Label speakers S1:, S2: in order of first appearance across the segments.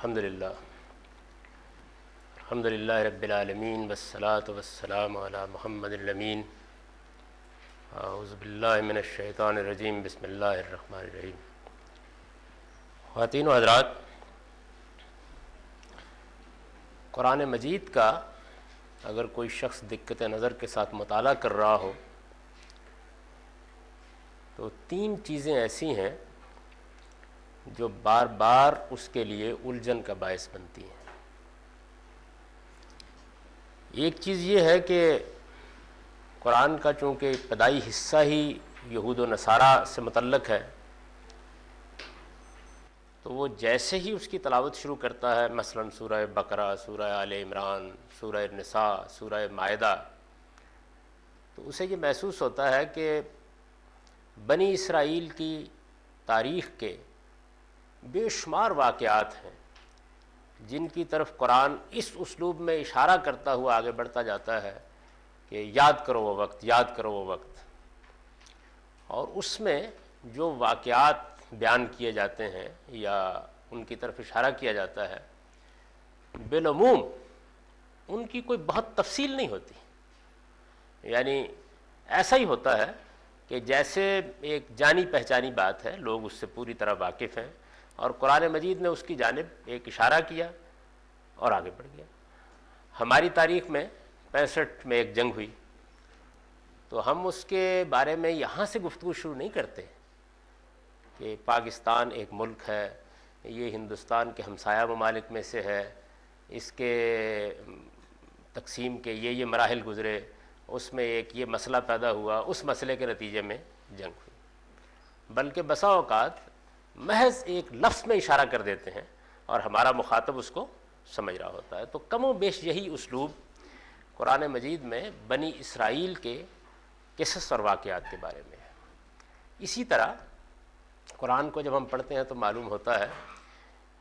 S1: الحمدللہ رب العالمین والصلاة والسلام علی محمد الامین اعوذ باللہ من الشیطان الرجیم بسم اللہ الرحمن الرحیم۔ خواتین و حضرات، قرآن مجید کا اگر کوئی شخص دقت نظر کے ساتھ مطالعہ کر رہا ہو تو تین چیزیں ایسی ہیں جو بار بار اس کے لیے الجھن کا باعث بنتی ہیں۔ ایک چیز یہ ہے کہ قرآن کا چونکہ ابتدائی حصہ ہی یہود و نصارہ سے متعلق ہے، تو وہ جیسے ہی اس کی تلاوت شروع کرتا ہے، مثلا سورہ بقرہ، سورہ آل عمران، سورہ نساء، سورہ مائدہ، تو اسے یہ محسوس ہوتا ہے کہ بنی اسرائیل کی تاریخ کے بے شمار واقعات ہیں جن کی طرف قرآن اس اسلوب میں اشارہ کرتا ہوا آگے بڑھتا جاتا ہے کہ یاد کرو وہ وقت، یاد کرو وہ وقت۔ اور اس میں جو واقعات بیان کیے جاتے ہیں یا ان کی طرف اشارہ کیا جاتا ہے، بالعموم ان کی کوئی بہت تفصیل نہیں ہوتی، یعنی ایسا ہی ہوتا ہے کہ جیسے ایک جانی پہچانی بات ہے، لوگ اس سے پوری طرح واقف ہیں، اور قرآن مجید نے اس کی جانب ایک اشارہ کیا اور آگے بڑھ گیا۔ ہماری تاریخ میں 65 میں ایک جنگ ہوئی، تو ہم اس کے بارے میں یہاں سے گفتگو شروع نہیں کرتے کہ پاکستان ایک ملک ہے، یہ ہندوستان کے ہمسایہ ممالک میں سے ہے، اس کے تقسیم کے یہ مراحل گزرے، اس میں ایک یہ مسئلہ پیدا ہوا، اس مسئلے کے نتیجے میں جنگ ہوئی، بلکہ بسا اوقات محض ایک لفظ میں اشارہ کر دیتے ہیں اور ہمارا مخاطب اس کو سمجھ رہا ہوتا ہے۔ تو کم و بیش یہی اسلوب قرآن مجید میں بنی اسرائیل کے قصص اور واقعات کے بارے میں ہے۔ اسی طرح قرآن کو جب ہم پڑھتے ہیں تو معلوم ہوتا ہے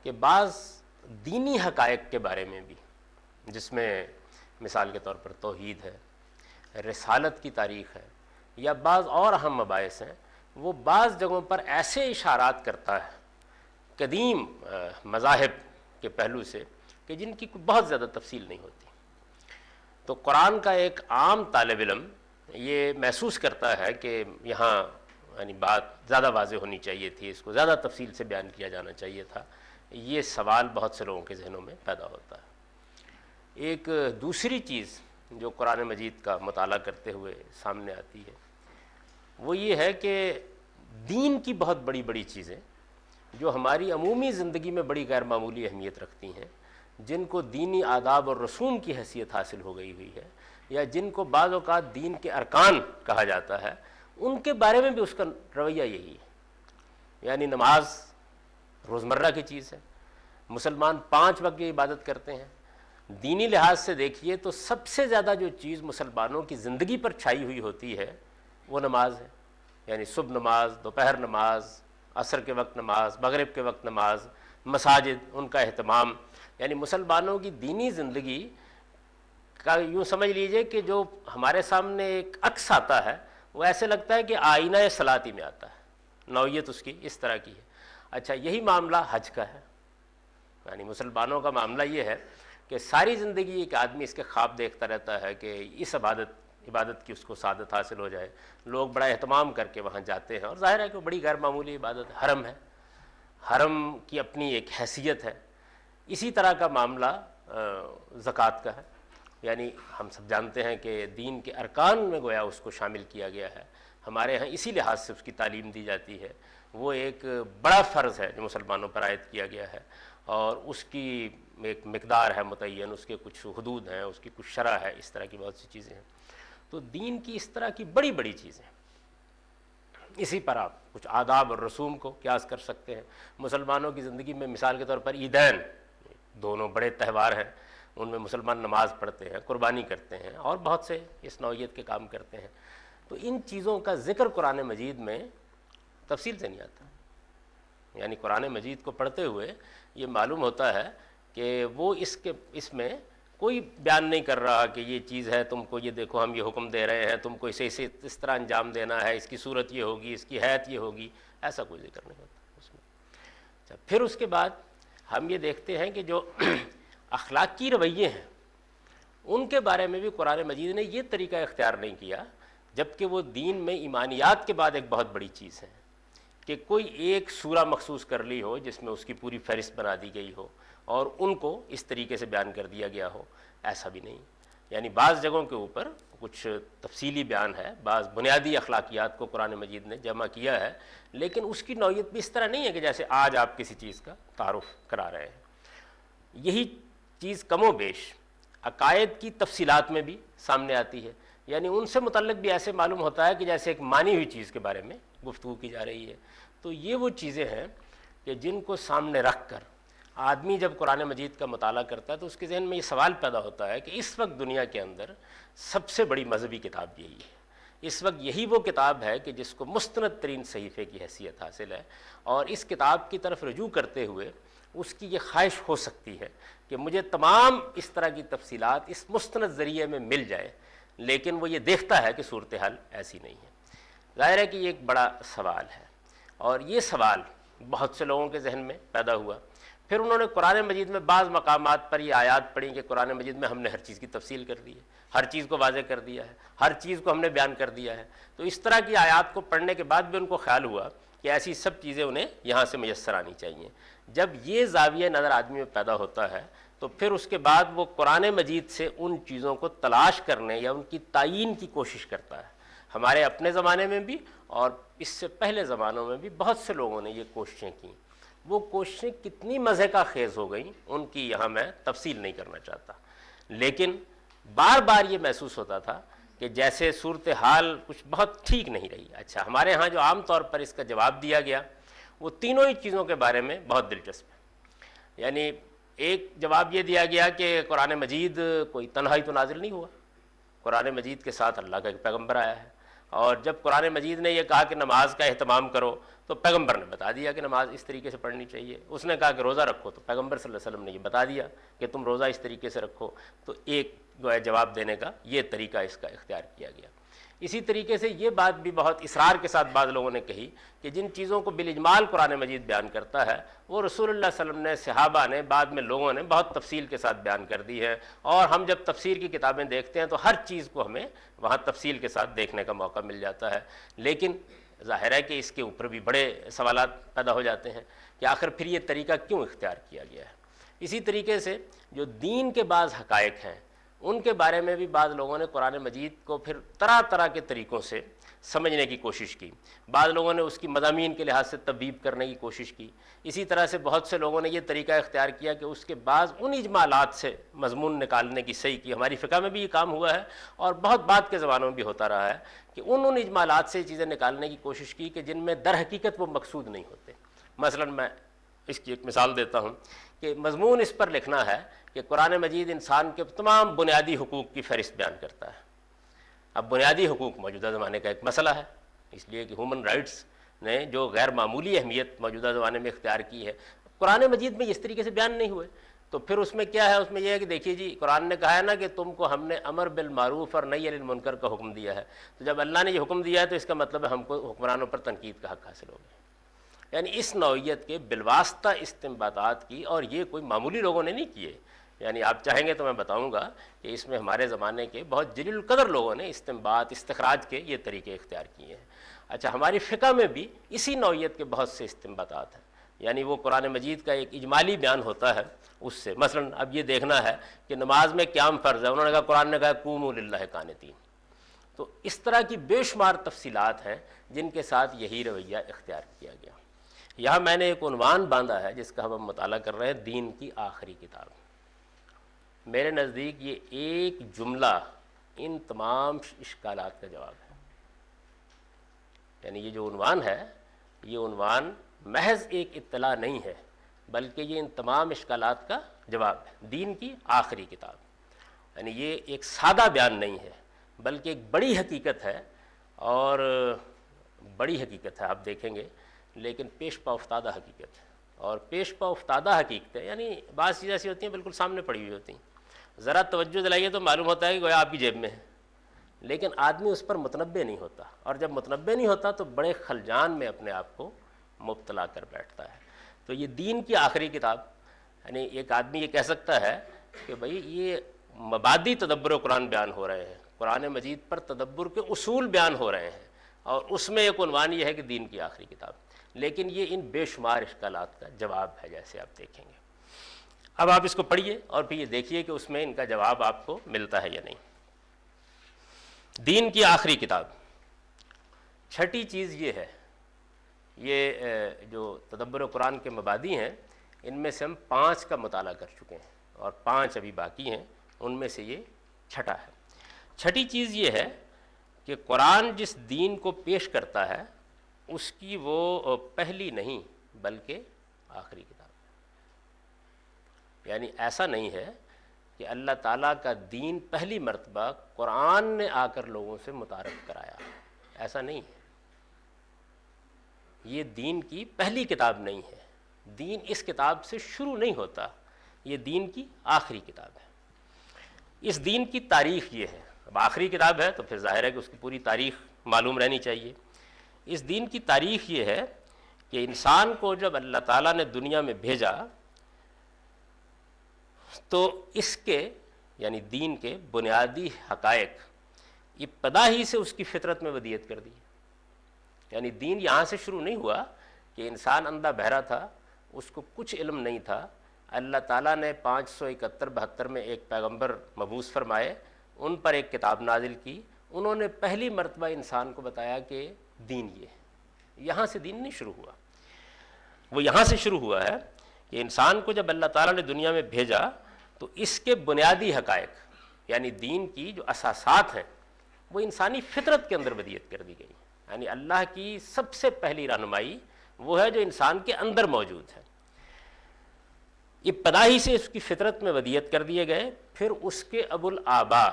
S1: کہ بعض دینی حقائق کے بارے میں بھی، جس میں مثال کے طور پر توحید ہے، رسالت کی تاریخ ہے، یا بعض اور اہم مباحث ہیں، وہ بعض جگہوں پر ایسے اشارات کرتا ہے قدیم مذاہب کے پہلو سے کہ جن کی بہت زیادہ تفصیل نہیں ہوتی۔ تو قرآن کا ایک عام طالب علم یہ محسوس کرتا ہے کہ یہاں یعنی بات زیادہ واضح ہونی چاہیے تھی، اس کو زیادہ تفصیل سے بیان کیا جانا چاہیے تھا، یہ سوال بہت سے لوگوں کے ذہنوں میں پیدا ہوتا ہے۔ ایک دوسری چیز جو قرآن مجید کا مطالعہ کرتے ہوئے سامنے آتی ہے وہ یہ ہے کہ دین کی بہت بڑی بڑی چیزیں جو ہماری عمومی زندگی میں بڑی غیر معمولی اہمیت رکھتی ہیں، جن کو دینی آداب اور رسوم کی حیثیت حاصل ہو گئی ہوئی ہے، یا جن کو بعض اوقات دین کے ارکان کہا جاتا ہے، ان کے بارے میں بھی اس کا رویہ یہی ہے۔ یعنی نماز روزمرہ کی چیز ہے، مسلمان 5 وقت کی عبادت کرتے ہیں۔ دینی لحاظ سے دیکھیے تو سب سے زیادہ جو چیز مسلمانوں کی زندگی پر چھائی ہوئی ہوتی ہے وہ نماز ہے، یعنی صبح نماز، دوپہر نماز، عصر کے وقت نماز، مغرب کے وقت نماز، مساجد، ان کا اہتمام، یعنی مسلمانوں کی دینی زندگی کا یوں سمجھ لیجئے کہ جو ہمارے سامنے ایک عکس آتا ہے وہ ایسے لگتا ہے کہ آئینہ صلاتی میں آتا ہے، نوعیت اس کی اس طرح کی ہے۔ اچھا، یہی معاملہ حج کا ہے، یعنی مسلمانوں کا معاملہ یہ ہے کہ ساری زندگی ایک آدمی اس کے خواب دیکھتا رہتا ہے کہ اس عبادت کی اس کو سعادت حاصل ہو جائے، لوگ بڑا اہتمام کر کے وہاں جاتے ہیں، اور ظاہر ہے کہ وہ بڑی غیر معمولی عبادت ہے، حرم ہے، حرم کی اپنی ایک حیثیت ہے۔ اسی طرح کا معاملہ زکوٰۃ کا ہے، یعنی ہم سب جانتے ہیں کہ دین کے ارکان میں گویا اس کو شامل کیا گیا ہے، ہمارے ہاں اسی لحاظ سے اس کی تعلیم دی جاتی ہے، وہ ایک بڑا فرض ہے جو مسلمانوں پر عائد کیا گیا ہے، اور اس کی ایک مقدار ہے متعین، اس کے کچھ حدود ہیں، اس کی کچھ شرح ہے، اس طرح کی بہت سی چیزیں ہیں۔ تو دین کی اس طرح کی بڑی بڑی چیزیں، اسی پر آپ کچھ آداب اور رسوم کو قیاس کر سکتے ہیں۔ مسلمانوں کی زندگی میں مثال کے طور پر عیدین، دونوں بڑے تہوار ہیں، ان میں مسلمان نماز پڑھتے ہیں، قربانی کرتے ہیں، اور بہت سے اس نوعیت کے کام کرتے ہیں۔ تو ان چیزوں کا ذکر قرآن مجید میں تفصیل سے نہیں آتا، یعنی قرآن مجید کو پڑھتے ہوئے یہ معلوم ہوتا ہے کہ وہ اس میں کوئی بیان نہیں کر رہا کہ یہ چیز ہے، تم کو یہ دیکھو ہم یہ حکم دے رہے ہیں، تم کو اسے اس طرح انجام دینا ہے، اس کی صورت یہ ہوگی، اس کی حیت یہ ہوگی، ایسا کوئی ذکر نہیں ہوتا اس میں۔ اچھا، پھر اس کے بعد ہم یہ دیکھتے ہیں کہ جو اخلاقی رویے ہیں ان کے بارے میں بھی قرآن مجید نے یہ طریقہ اختیار نہیں کیا، جبکہ وہ دین میں ایمانیات کے بعد ایک بہت بڑی چیز ہے کہ کوئی ایک سورہ مخصوص کر لی ہو جس میں اس کی پوری فہرست بنا دی گئی ہو اور ان کو اس طریقے سے بیان کر دیا گیا ہو، ایسا بھی نہیں۔ یعنی بعض جگہوں کے اوپر کچھ تفصیلی بیان ہے، بعض بنیادی اخلاقیات کو قرآن مجید نے جمع کیا ہے، لیکن اس کی نوعیت بھی اس طرح نہیں ہے کہ جیسے آج آپ کسی چیز کا تعارف کرا رہے ہیں۔ یہی چیز کم و بیش عقائد کی تفصیلات میں بھی سامنے آتی ہے، یعنی ان سے متعلق بھی ایسے معلوم ہوتا ہے کہ جیسے ایک مانی ہوئی چیز کے بارے میں گفتگو کی جا رہی ہے۔ تو یہ وہ چیزیں ہیں کہ جن کو سامنے رکھ کر آدمی جب قرآن مجید کا مطالعہ کرتا ہے تو اس کے ذہن میں یہ سوال پیدا ہوتا ہے کہ اس وقت دنیا کے اندر سب سے بڑی مذہبی کتاب یہی ہے، اس وقت یہی وہ کتاب ہے کہ جس کو مستند ترین صحیفے کی حیثیت حاصل ہے، اور اس کتاب کی طرف رجوع کرتے ہوئے اس کی یہ خواہش ہو سکتی ہے کہ مجھے تمام اس طرح کی تفصیلات اس مستند ذریعے میں مل جائے، لیکن وہ یہ دیکھتا ہے کہ صورتحال ایسی نہیں ہے۔ ظاہر ہے کہ یہ ایک بڑا سوال ہے، اور یہ سوال بہت سے لوگوں کے ذہن میں پیدا ہوا۔ پھر انہوں نے قرآن مجید میں بعض مقامات پر یہ آیات پڑھی کہ قرآن مجید میں ہم نے ہر چیز کی تفصیل کر دی ہے، ہر چیز کو واضح کر دیا ہے، ہر چیز کو ہم نے بیان کر دیا ہے۔ تو اس طرح کی آیات کو پڑھنے کے بعد بھی ان کو خیال ہوا کہ ایسی سب چیزیں انہیں یہاں سے میسر آنی چاہیے۔ جب یہ زاویہ نظر آدمی میں پیدا ہوتا ہے تو پھر اس کے بعد وہ قرآن مجید سے ان چیزوں کو تلاش کرنے یا ان کی تعیین کی کوشش کرتا ہے۔ ہمارے اپنے زمانے میں بھی اور اس سے پہلے زمانوں میں بھی بہت سے لوگوں نے یہ کوششیں کیں۔ وہ کوششیں کتنی مزے کا خیز ہو گئیں ان کی یہاں میں تفصیل نہیں کرنا چاہتا، لیکن بار بار یہ محسوس ہوتا تھا کہ جیسے صورتحال کچھ بہت ٹھیک نہیں رہی۔ اچھا، ہمارے ہاں جو عام طور پر اس کا جواب دیا گیا وہ تینوں ہی چیزوں کے بارے میں بہت دلچسپ ہے۔ یعنی ایک جواب یہ دیا گیا کہ قرآن مجید کوئی تنہائی تو نازل نہیں ہوا، قرآن مجید کے ساتھ اللہ کا ایک پیغمبر آیا ہے، اور جب قرآن مجید نے یہ کہا کہ نماز کا اہتمام کرو تو پیغمبر نے بتا دیا کہ نماز اس طریقے سے پڑھنی چاہیے۔ اس نے کہا کہ روزہ رکھو تو پیغمبر صلی اللہ علیہ وسلم نے یہ بتا دیا کہ تم روزہ اس طریقے سے رکھو۔ تو ایک جواب دینے کا یہ طریقہ اس کا اختیار کیا گیا۔ اسی طریقے سے یہ بات بھی بہت اصرار کے ساتھ بعض لوگوں نے کہی کہ جن چیزوں کو بالاجمال قرآن مجید بیان کرتا ہے وہ رسول اللہ صلی اللہ علیہ وسلم نے، صحابہ نے، بعد میں لوگوں نے بہت تفصیل کے ساتھ بیان کر دی ہے، اور ہم جب تفسیر کی کتابیں دیکھتے ہیں تو ہر چیز کو ہمیں وہاں تفصیل کے ساتھ دیکھنے کا موقع مل جاتا ہے۔ لیکن ظاہر ہے کہ اس کے اوپر بھی بڑے سوالات پیدا ہو جاتے ہیں کہ آخر پھر یہ طریقہ کیوں اختیار کیا گیا ہے۔ اسی طریقے سے جو دین کے بعض حقائق ہیں ان کے بارے میں بھی بعض لوگوں نے قرآن مجید کو پھر طرح طرح کے طریقوں سے سمجھنے کی کوشش کی۔ بعض لوگوں نے اس کی مضامین کے لحاظ سے تبیب کرنے کی کوشش کی۔ اسی طرح سے بہت سے لوگوں نے یہ طریقہ اختیار کیا کہ اس کے بعض ان اجمالات سے مضمون نکالنے کی صحیح کی۔ ہماری فقہ میں بھی یہ کام ہوا ہے اور بہت بعد کے زمانوں میں بھی ہوتا رہا ہے کہ ان اجمالات سے چیزیں نکالنے کی کوشش کی کہ جن میں در حقیقت وہ مقصود نہیں ہوتے۔ مثلا میں اس کی ایک مثال دیتا ہوں کہ مضمون اس پر لکھنا ہے کہ قرآن مجید انسان کے تمام بنیادی حقوق کی فہرست بیان کرتا ہے۔ اب بنیادی حقوق موجودہ زمانے کا ایک مسئلہ ہے، اس لیے کہ ہیومن رائٹس نے جو غیر معمولی اہمیت موجودہ زمانے میں اختیار کی ہے، قرآن مجید میں اس طریقے سے بیان نہیں ہوئے۔ تو پھر اس میں کیا ہے؟ اس میں یہ ہے کہ دیکھیے جی، قرآن نے کہا ہے نا کہ تم کو ہم نے امر بالمعروف اور نہی عن المنکر کا حکم دیا ہے، تو جب اللہ نے یہ حکم دیا ہے تو اس کا مطلب ہے ہم کو حکمرانوں پر تنقید کا حق حاصل ہو گیا۔ یعنی اس نوعیت کے بالواسطہ استنباطات کی، اور یہ کوئی معمولی لوگوں نے نہیں کیے۔ یعنی آپ چاہیں گے تو میں بتاؤں گا کہ اس میں ہمارے زمانے کے بہت جلیل القدر لوگوں نے استنباط، استخراج کے یہ طریقے اختیار کیے ہیں۔ اچھا، ہماری فقہ میں بھی اسی نوعیت کے بہت سے استنباطات ہیں، یعنی وہ قرآن مجید کا ایک اجمالی بیان ہوتا ہے اس سے۔ مثلا اب یہ دیکھنا ہے کہ نماز میں قیام فرض ہے، انہوں نے کہا، قرآن نے کہا قوموا للہ قانتین۔ تو اس طرح کی بے شمار تفصیلات ہیں جن کے ساتھ یہی رویہ اختیار کیا گیا۔ یہاں میں نے ایک عنوان باندھا ہے جس کا ہم مطالعہ کر رہے ہیں، دین کی آخری کتاب۔ میرے نزدیک یہ ایک جملہ ان تمام اشکالات کا جواب ہے۔ یعنی یہ جو عنوان ہے، یہ عنوان محض ایک اطلاع نہیں ہے، بلکہ یہ ان تمام اشکالات کا جواب ہے، دین کی آخری کتاب۔ یعنی یہ ایک سادہ بیان نہیں ہے، بلکہ ایک بڑی حقیقت ہے، اور بڑی حقیقت ہے آپ دیکھیں گے، لیکن پیش پا افتادہ حقیقت ہے۔ اور پیش پا افتادہ حقیقتیں یعنی بعض چیزیں ایسی ہوتی ہیں بالکل سامنے پڑی ہوئی ہوتی ہیں، ذرا توجہ دلائیے تو معلوم ہوتا ہے کہ گویا آپ کی جیب میں ہے، لیکن آدمی اس پر متنبع نہیں ہوتا، اور جب متنبع نہیں ہوتا تو بڑے خلجان میں اپنے آپ کو مبتلا کر بیٹھتا ہے۔ تو یہ دین کی آخری کتاب، یعنی ایک آدمی یہ کہہ سکتا ہے کہ بھئی یہ مبادی تدبر قرآن بیان ہو رہے ہیں، قرآن مجید پر تدبر کے اصول بیان ہو رہے ہیں، اور اس میں ایک عنوان یہ ہے کہ دین کی آخری کتاب، لیکن یہ ان بے شمار اشکالات کا جواب ہے، جیسے آپ دیکھیں گے۔ اب آپ اس کو پڑھیے اور پھر یہ دیکھیے کہ اس میں ان کا جواب آپ کو ملتا ہے یا نہیں۔ دین کی آخری کتاب، چھٹی چیز یہ ہے، یہ جو تدبر قرآن کے مبادی ہیں ان میں سے ہم 5 کا مطالعہ کر چکے ہیں اور 5 ابھی باقی ہیں، ان میں سے یہ چھٹا ہے۔ چھٹی چیز یہ ہے کہ قرآن جس دین کو پیش کرتا ہے اس کی وہ پہلی نہیں بلکہ آخری کتاب ہے۔ یعنی ایسا نہیں ہے کہ اللہ تعالیٰ کا دین پہلی مرتبہ قرآن نے آ کر لوگوں سے متعارف کرایا، ایسا نہیں ہے۔ یہ دین کی پہلی کتاب نہیں ہے، دین اس کتاب سے شروع نہیں ہوتا، یہ دین کی آخری کتاب ہے۔ اس دین کی تاریخ یہ ہے، اب آخری کتاب ہے تو پھر ظاہر ہے کہ اس کی پوری تاریخ معلوم رہنی چاہیے۔ اس دین کی تاریخ یہ ہے کہ انسان کو جب اللہ تعالیٰ نے دنیا میں بھیجا تو اس کے یعنی دین کے بنیادی حقائق ابتدا ہی سے اس کی فطرت میں ودیت کر دی۔ یعنی دین یہاں سے شروع نہیں ہوا کہ انسان اندھا بہرا تھا، اس کو کچھ علم نہیں تھا، اللہ تعالیٰ نے 571-72 میں ایک پیغمبر مبعوث فرمائے، ان پر ایک کتاب نازل کی، انہوں نے پہلی مرتبہ انسان کو بتایا کہ دین یہ ہے۔ یہاں سے دین نہیں شروع ہوا، وہ یہاں سے شروع ہوا ہے کہ انسان کو جب اللہ تعالیٰ نے دنیا میں بھیجا تو اس کے بنیادی حقائق یعنی دین کی جو اساسات ہیں وہ انسانی فطرت کے اندر ودیت کر دی گئی۔ یعنی اللہ کی سب سے پہلی رہنمائی وہ ہے جو انسان کے اندر موجود ہے، ابتدا ہی سے اس کی فطرت میں ودیت کر دیے گئے۔ پھر اس کے ابو الآبا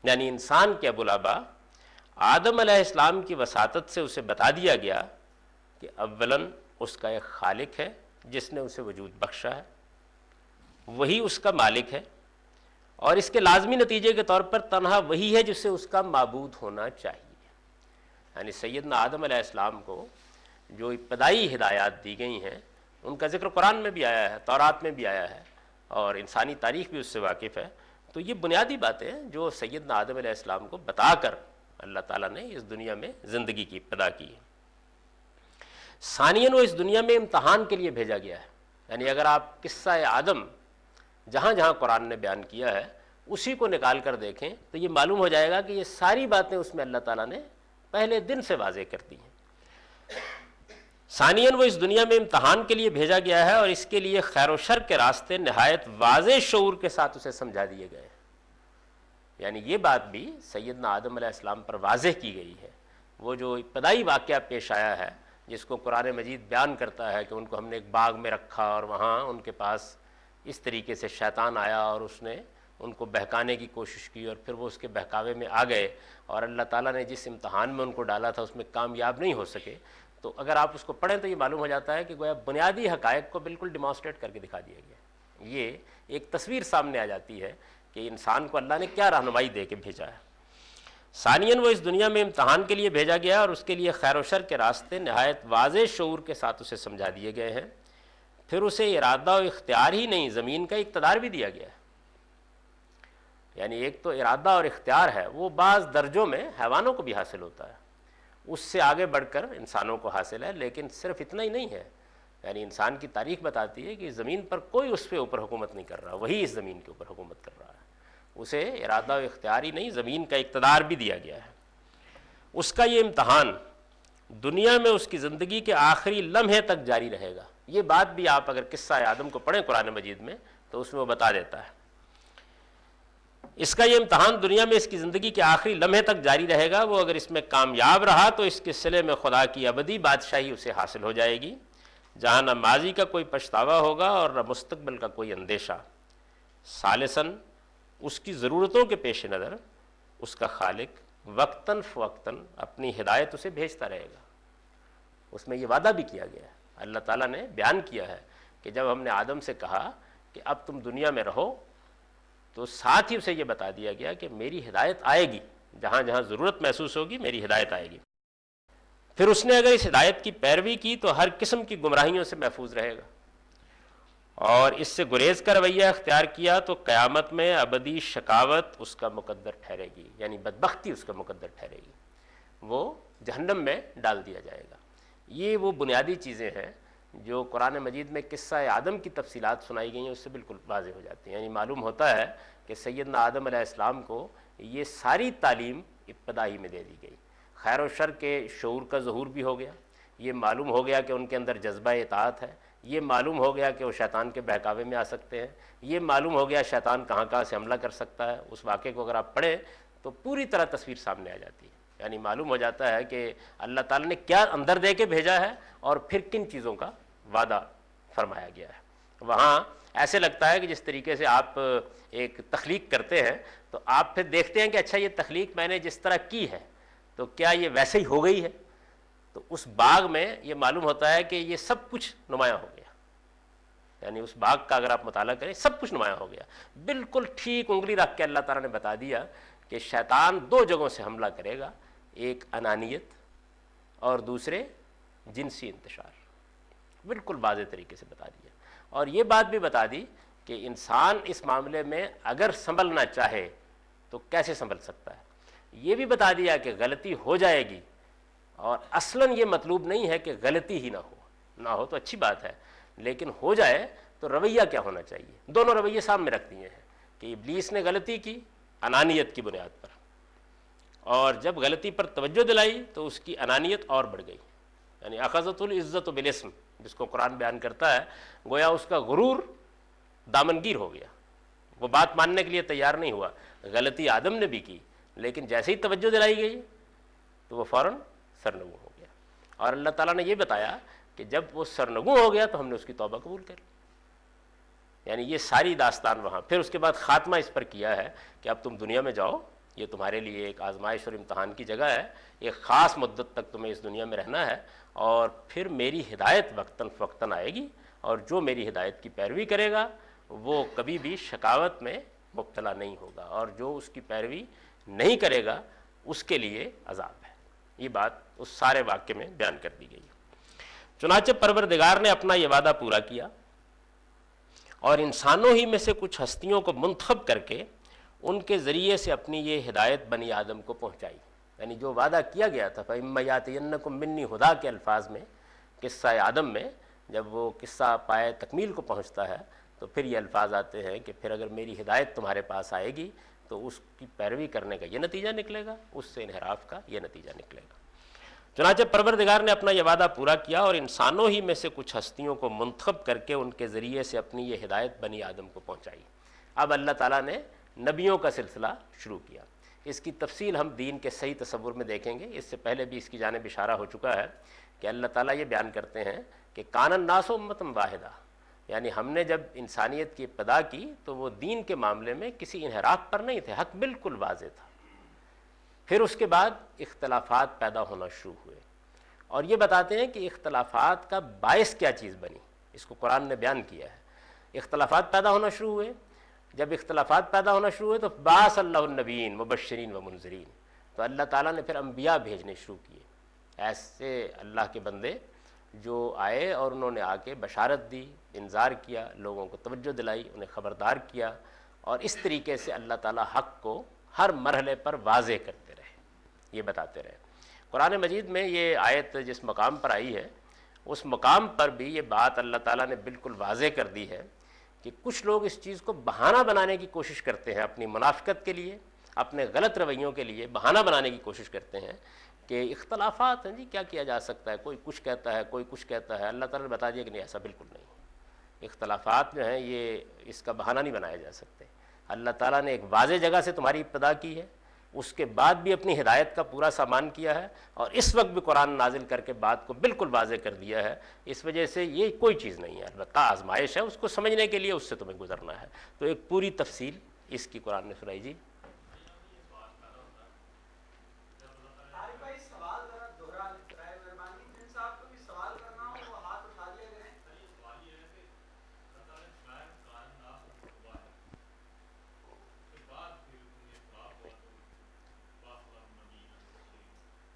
S1: یعنی انسان کے ابو الآبا آدم علیہ السلام کی وساطت سے اسے بتا دیا گیا کہ اولاً اس کا ایک خالق ہے جس نے اسے وجود بخشا ہے، وہی اس کا مالک ہے، اور اس کے لازمی نتیجے کے طور پر تنہا وہی ہے جسے اس کا معبود ہونا چاہیے۔ یعنی سیدنا آدم علیہ السلام کو جو ابتدائی ہدایات دی گئی ہیں ان کا ذکر قرآن میں بھی آیا ہے، تورات میں بھی آیا ہے، اور انسانی تاریخ بھی اس سے واقف ہے۔ تو یہ بنیادی باتیں جو سیدنا آدم علیہ السلام کو بتا کر اللہ تعالیٰ نے اس دنیا میں زندگی کی ابتدا کی ہے۔ ثانیاً وہ اس دنیا میں امتحان کے لیے بھیجا گیا ہے۔ یعنی اگر آپ قصہ آدم جہاں جہاں قرآن نے بیان کیا ہے اسی کو نکال کر دیکھیں تو یہ معلوم ہو جائے گا کہ یہ ساری باتیں اس میں اللہ تعالیٰ نے پہلے دن سے واضح کر دی ہیں۔ ثانیاً وہ اس دنیا میں امتحان کے لیے بھیجا گیا ہے اور اس کے لیے خیر و شر کے راستے نہایت واضح شعور کے ساتھ اسے سمجھا دیے گئے ہیں۔ یعنی یہ بات بھی سیدنا آدم علیہ السلام پر واضح کی گئی ہے۔ وہ جو ابتدائی واقعہ پیش آیا ہے جس کو قرآن مجید بیان کرتا ہے کہ ان کو ہم نے ایک باغ میں رکھا اور وہاں ان کے پاس اس طریقے سے شیطان آیا اور اس نے ان کو بہکانے کی کوشش کی اور پھر وہ اس کے بہکاوے میں آ گئے اور اللہ تعالیٰ نے جس امتحان میں ان کو ڈالا تھا اس میں کامیاب نہیں ہو سکے۔ تو اگر آپ اس کو پڑھیں تو یہ معلوم ہو جاتا ہے کہ گویا بنیادی حقائق کو بالکل ڈیمانسٹریٹ کر کے دکھا دیا گیا۔ یہ ایک تصویر سامنے آ جاتی ہے کہ انسان کو اللہ نے کیا رہنمائی دے کے بھیجا ہے۔ ثانیاً وہ اس دنیا میں امتحان کے لیے بھیجا گیا اور اس کے لیے خیر و شر کے راستے نہایت واضح شعور کے ساتھ اسے سمجھا دیے گئے ہیں۔ پھر اسے ارادہ و اختیار ہی نہیں زمین کا اقتدار بھی دیا گیا ہے۔ یعنی ایک تو ارادہ اور اختیار ہے وہ بعض درجوں میں حیوانوں کو بھی حاصل ہوتا ہے، اس سے آگے بڑھ کر انسانوں کو حاصل ہے، لیکن صرف اتنا ہی نہیں ہے۔ یعنی انسان کی تاریخ بتاتی ہے کہ زمین پر کوئی اس پہ اوپر حکومت نہیں کر رہا، وہی اس زمین کے اوپر حکومت کر رہا ہے۔ اسے ارادہ و اختیار ہی نہیں زمین کا اقتدار بھی دیا گیا ہے۔ اس کا یہ امتحان دنیا میں اس کی زندگی کے آخری لمحے تک جاری رہے گا۔ یہ بات بھی آپ اگر قصہ آدم کو پڑھیں قرآن مجید میں تو اس میں وہ بتا دیتا ہے۔ اس کا یہ امتحان دنیا میں اس کی زندگی کے آخری لمحے تک جاری رہے گا۔ وہ اگر اس میں کامیاب رہا تو اس کے صلے میں خدا کی ابدی بادشاہی اسے حاصل ہو جائے گی، جہاں نہ ماضی کا کوئی پچھتاوا ہوگا اور نہ مستقبل کا کوئی اندیشہ۔ ثالثاً اس کی ضرورتوں کے پیش نظر اس کا خالق وقتاً فوقتاً اپنی ہدایت اسے بھیجتا رہے گا۔ اس میں یہ وعدہ بھی کیا گیا ہے، اللہ تعالیٰ نے بیان کیا ہے کہ جب ہم نے آدم سے کہا کہ اب تم دنیا میں رہو تو ساتھ ہی اسے یہ بتا دیا گیا کہ میری ہدایت آئے گی، جہاں جہاں ضرورت محسوس ہوگی میری ہدایت آئے گی۔ پھر اس نے اگر اس ہدایت کی پیروی کی تو ہر قسم کی گمراہیوں سے محفوظ رہے گا، اور اس سے گریز کا رویہ اختیار کیا تو قیامت میں ابدی شقاوت اس کا مقدر ٹھہرے گی، یعنی بدبختی اس کا مقدر ٹھہرے گی، وہ جہنم میں ڈال دیا جائے گا۔ یہ وہ بنیادی چیزیں ہیں جو قرآن مجید میں قصہ آدم کی تفصیلات سنائی گئی ہیں، اس سے بالکل واضح ہو جاتی ہیں۔ یعنی معلوم ہوتا ہے کہ سیدنا آدم علیہ السلام کو یہ ساری تعلیم ابتدائی میں دے دی گئی۔ خیر و شر کے شعور کا ظہور بھی ہو گیا، یہ معلوم ہو گیا کہ ان کے اندر جذبہ اطاعت ہے، یہ معلوم ہو گیا کہ وہ شیطان کے بہکاوے میں آ سکتے ہیں، یہ معلوم ہو گیا شیطان کہاں کہاں سے حملہ کر سکتا ہے۔ اس واقعے کو اگر آپ پڑھیں تو پوری طرح تصویر سامنے آ جاتی ہے، یعنی معلوم ہو جاتا ہے کہ اللہ تعالیٰ نے کیا اندر دے کے بھیجا ہے اور پھر کن چیزوں کا وعدہ فرمایا گیا ہے۔ وہاں ایسے لگتا ہے کہ جس طریقے سے آپ ایک تخلیق کرتے ہیں تو آپ پھر دیکھتے ہیں کہ اچھا یہ تخلیق میں نے جس طرح کی ہے تو کیا یہ ویسے ہی ہو گئی ہے، تو اس باغ میں یہ معلوم ہوتا ہے کہ یہ سب کچھ نمایاں ہو گیا، یعنی اس باغ کا اگر آپ مطالعہ کریں سب کچھ نمایاں ہو گیا، بالکل ٹھیک انگلی رکھ کے اللہ تعالیٰ نے بتا دیا کہ شیطان دو جگہوں سے حملہ کرے گا، ایک انانیت اور دوسرے جنسی انتشار، بالکل واضح طریقے سے بتا دیا۔ اور یہ بات بھی بتا دی کہ انسان اس معاملے میں اگر سنبھلنا چاہے تو کیسے سنبھل سکتا ہے، یہ بھی بتا دیا کہ غلطی ہو جائے گی، اور اصلاً یہ مطلوب نہیں ہے کہ غلطی ہی نہ ہو تو اچھی بات ہے، لیکن ہو جائے تو رویہ کیا ہونا چاہیے۔ دونوں رویے سامنے رکھ دیے ہیں کہ ابلیس نے غلطی کی انانیت کی بنیاد پر، اور جب غلطی پر توجہ دلائی تو اس کی انانیت اور بڑھ گئی، یعنی اخذت العزت بالاسم جس کو قرآن بیان کرتا ہے، گویا اس کا غرور دامنگیر ہو گیا، وہ بات ماننے کے لیے تیار نہیں ہوا۔ غلطی آدم نے بھی کی، لیکن جیسے ہی توجہ دلائی گئی تو وہ فوراً سرنگوں ہو گیا، اور اللہ تعالیٰ نے یہ بتایا کہ جب وہ سرنگوں ہو گیا تو ہم نے اس کی توبہ قبول کر لی۔ یعنی یہ ساری داستان وہاں، پھر اس کے بعد خاتمہ اس پر کیا ہے کہ اب تم دنیا میں جاؤ، یہ تمہارے لیے ایک آزمائش اور امتحان کی جگہ ہے، ایک خاص مدت تک تمہیں اس دنیا میں رہنا ہے، اور پھر میری ہدایت وقتاً فوقتاً آئے گی، اور جو میری ہدایت کی پیروی کرے گا وہ کبھی بھی شقاوت میں مبتلا نہیں ہوگا، اور جو اس کی پیروی نہیں کرے گا اس کے لیے عذاب ہے۔ یہ بات اس سارے واقعے میں بیان کر دی گئی۔ چنانچہ پروردگار نے اپنا یہ وعدہ پورا کیا اور انسانوں ہی میں سے کچھ ہستیوں کو منتخب کر کے ان کے ذریعے سے اپنی یہ ہدایت بنی آدم کو پہنچائی، یعنی جو وعدہ کیا گیا تھا فَإِمَّا يَأْتِيَنَّكُم مِّنِّي ہُدًى کے الفاظ میں قصہ آدم میں جب وہ قصہ پائے تکمیل کو پہنچتا ہے تو پھر یہ الفاظ آتے ہیں کہ پھر اگر میری ہدایت تمہارے پاس آئے گی تو اس کی پیروی کرنے کا یہ نتیجہ نکلے گا، اس سے انحراف کا یہ نتیجہ نکلے گا۔ چنانچہ پروردگار نے اپنا یہ وعدہ پورا کیا اور انسانوں ہی میں سے کچھ ہستیوں کو منتخب کر کے ان کے ذریعے سے اپنی یہ ہدایت بنی آدم کو پہنچائی۔ اب اللہ تعالیٰ نے نبیوں کا سلسلہ شروع کیا، اس کی تفصیل ہم دین کے صحیح تصور میں دیکھیں گے، اس سے پہلے بھی اس کی جانب اشارہ ہو چکا ہے کہ اللہ تعالیٰ یہ بیان کرتے ہیں کہ کان الناس امۃ واحدہ، یعنی ہم نے جب انسانیت کی ابتدا کی تو وہ دین کے معاملے میں کسی انحراف پر نہیں تھے، حق بالکل واضح تھا۔ پھر اس کے بعد اختلافات پیدا ہونا شروع ہوئے، اور یہ بتاتے ہیں کہ اختلافات کا باعث کیا چیز بنی، اس کو قرآن نے بیان کیا ہے۔ اختلافات پیدا ہونا شروع ہوئے، جب اختلافات پیدا ہونا شروع ہوئے تو بعث اللہ النبیین مبشرین و منذرین، تو اللہ تعالیٰ نے پھر انبیاء بھیجنے شروع کیے، ایسے اللہ کے بندے جو آئے اور انہوں نے آ کے بشارت دی، انذار کیا، لوگوں کو توجہ دلائی، انہیں خبردار کیا، اور اس طریقے سے اللہ تعالیٰ حق کو ہر مرحلے پر واضح کرتے رہے، یہ بتاتے رہے۔ قرآن مجید میں یہ آیت جس مقام پر آئی ہے اس مقام پر بھی یہ بات اللہ تعالیٰ نے بالکل واضح کر دی ہے کہ کچھ لوگ اس چیز کو بہانہ بنانے کی کوشش کرتے ہیں، اپنی منافقت کے لیے، اپنے غلط رویوں کے لیے بہانہ بنانے کی کوشش کرتے ہیں کہ اختلافات ہیں جی، کیا کیا جا سکتا ہے، کوئی کچھ کہتا ہے کوئی کچھ کہتا ہے۔ اللہ تعالیٰ نے بتا دیا کہ نہیں، ایسا بالکل نہیں، اختلافات جو ہیں یہ اس کا بہانہ نہیں بنائے جا سکتے۔ اللہ تعالیٰ نے ایک واضح جگہ سے تمہاری ابتدا کی ہے، اس کے بعد بھی اپنی ہدایت کا پورا سامان کیا ہے، اور اس وقت بھی قرآن نازل کر کے بات کو بالکل واضح کر دیا ہے۔ اس وجہ سے یہ کوئی چیز نہیں ہے، البتہ آزمائش ہے، اس کو سمجھنے کے لیے اس سے تمہیں گزرنا ہے۔ تو ایک پوری تفصیل اس کی قرآن نے سنائی۔ جی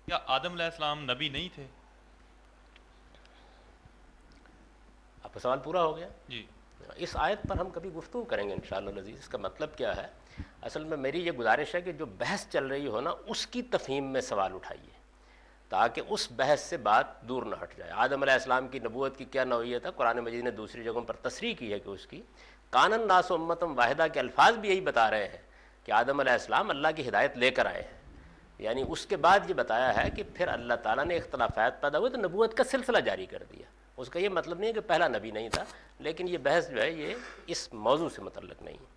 S2: کیا آدم علیہ السلام نبی نہیں تھے؟
S1: آپ کا سوال پورا ہو گیا؟
S2: جی
S1: اس آیت پر ہم کبھی گفتگو کریں گے انشاءاللہ العزیز. اس کا مطلب کیا ہے؟ اصل میں میری یہ گزارش ہے کہ جو بحث چل رہی ہو نا اس کی تفہیم میں سوال اٹھائیے تاکہ اس بحث سے بات دور نہ ہٹ جائے. آدم علیہ السلام کی نبوت کی کیا نوعیت ہے؟ قرآن مجید نے دوسری جگہوں پر تصریح کی ہے کہ اس کی کان الناس امۃ واحدہ کے الفاظ بھی یہی بتا رہے ہیں کہ آدم علیہ السلام اللہ کی ہدایت لے کر آئے ہیں. یعنی اس کے بعد یہ بتایا ہے کہ پھر اللہ تعالیٰ نے اختلافات پیدا ہوئے تو نبوت کا سلسلہ جاری کر دیا. اس کا یہ مطلب نہیں ہے کہ پہلا نبی نہیں تھا، لیکن یہ بحث جو ہے یہ اس موضوع سے متعلق نہیں ہے.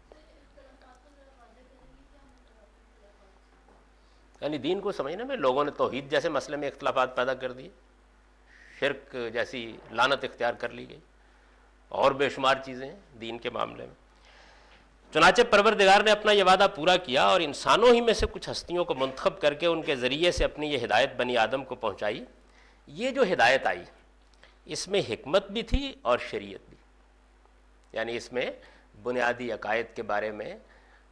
S1: یعنی دین کو سمجھنے میں لوگوں نے توحید جیسے مسئلے میں اختلافات پیدا کر دیے، شرک جیسی لعنت اختیار کر لی گئی، اور بے شمار چیزیں ہیں دین کے معاملے میں. چنانچہ پروردگار نے اپنا یہ وعدہ پورا کیا اور انسانوں ہی میں سے کچھ ہستیوں کو منتخب کر کے ان کے ذریعے سے اپنی یہ ہدایت بنی آدم کو پہنچائی. یہ جو ہدایت آئی اس میں حکمت بھی تھی اور شریعت بھی. یعنی اس میں بنیادی عقائد کے بارے میں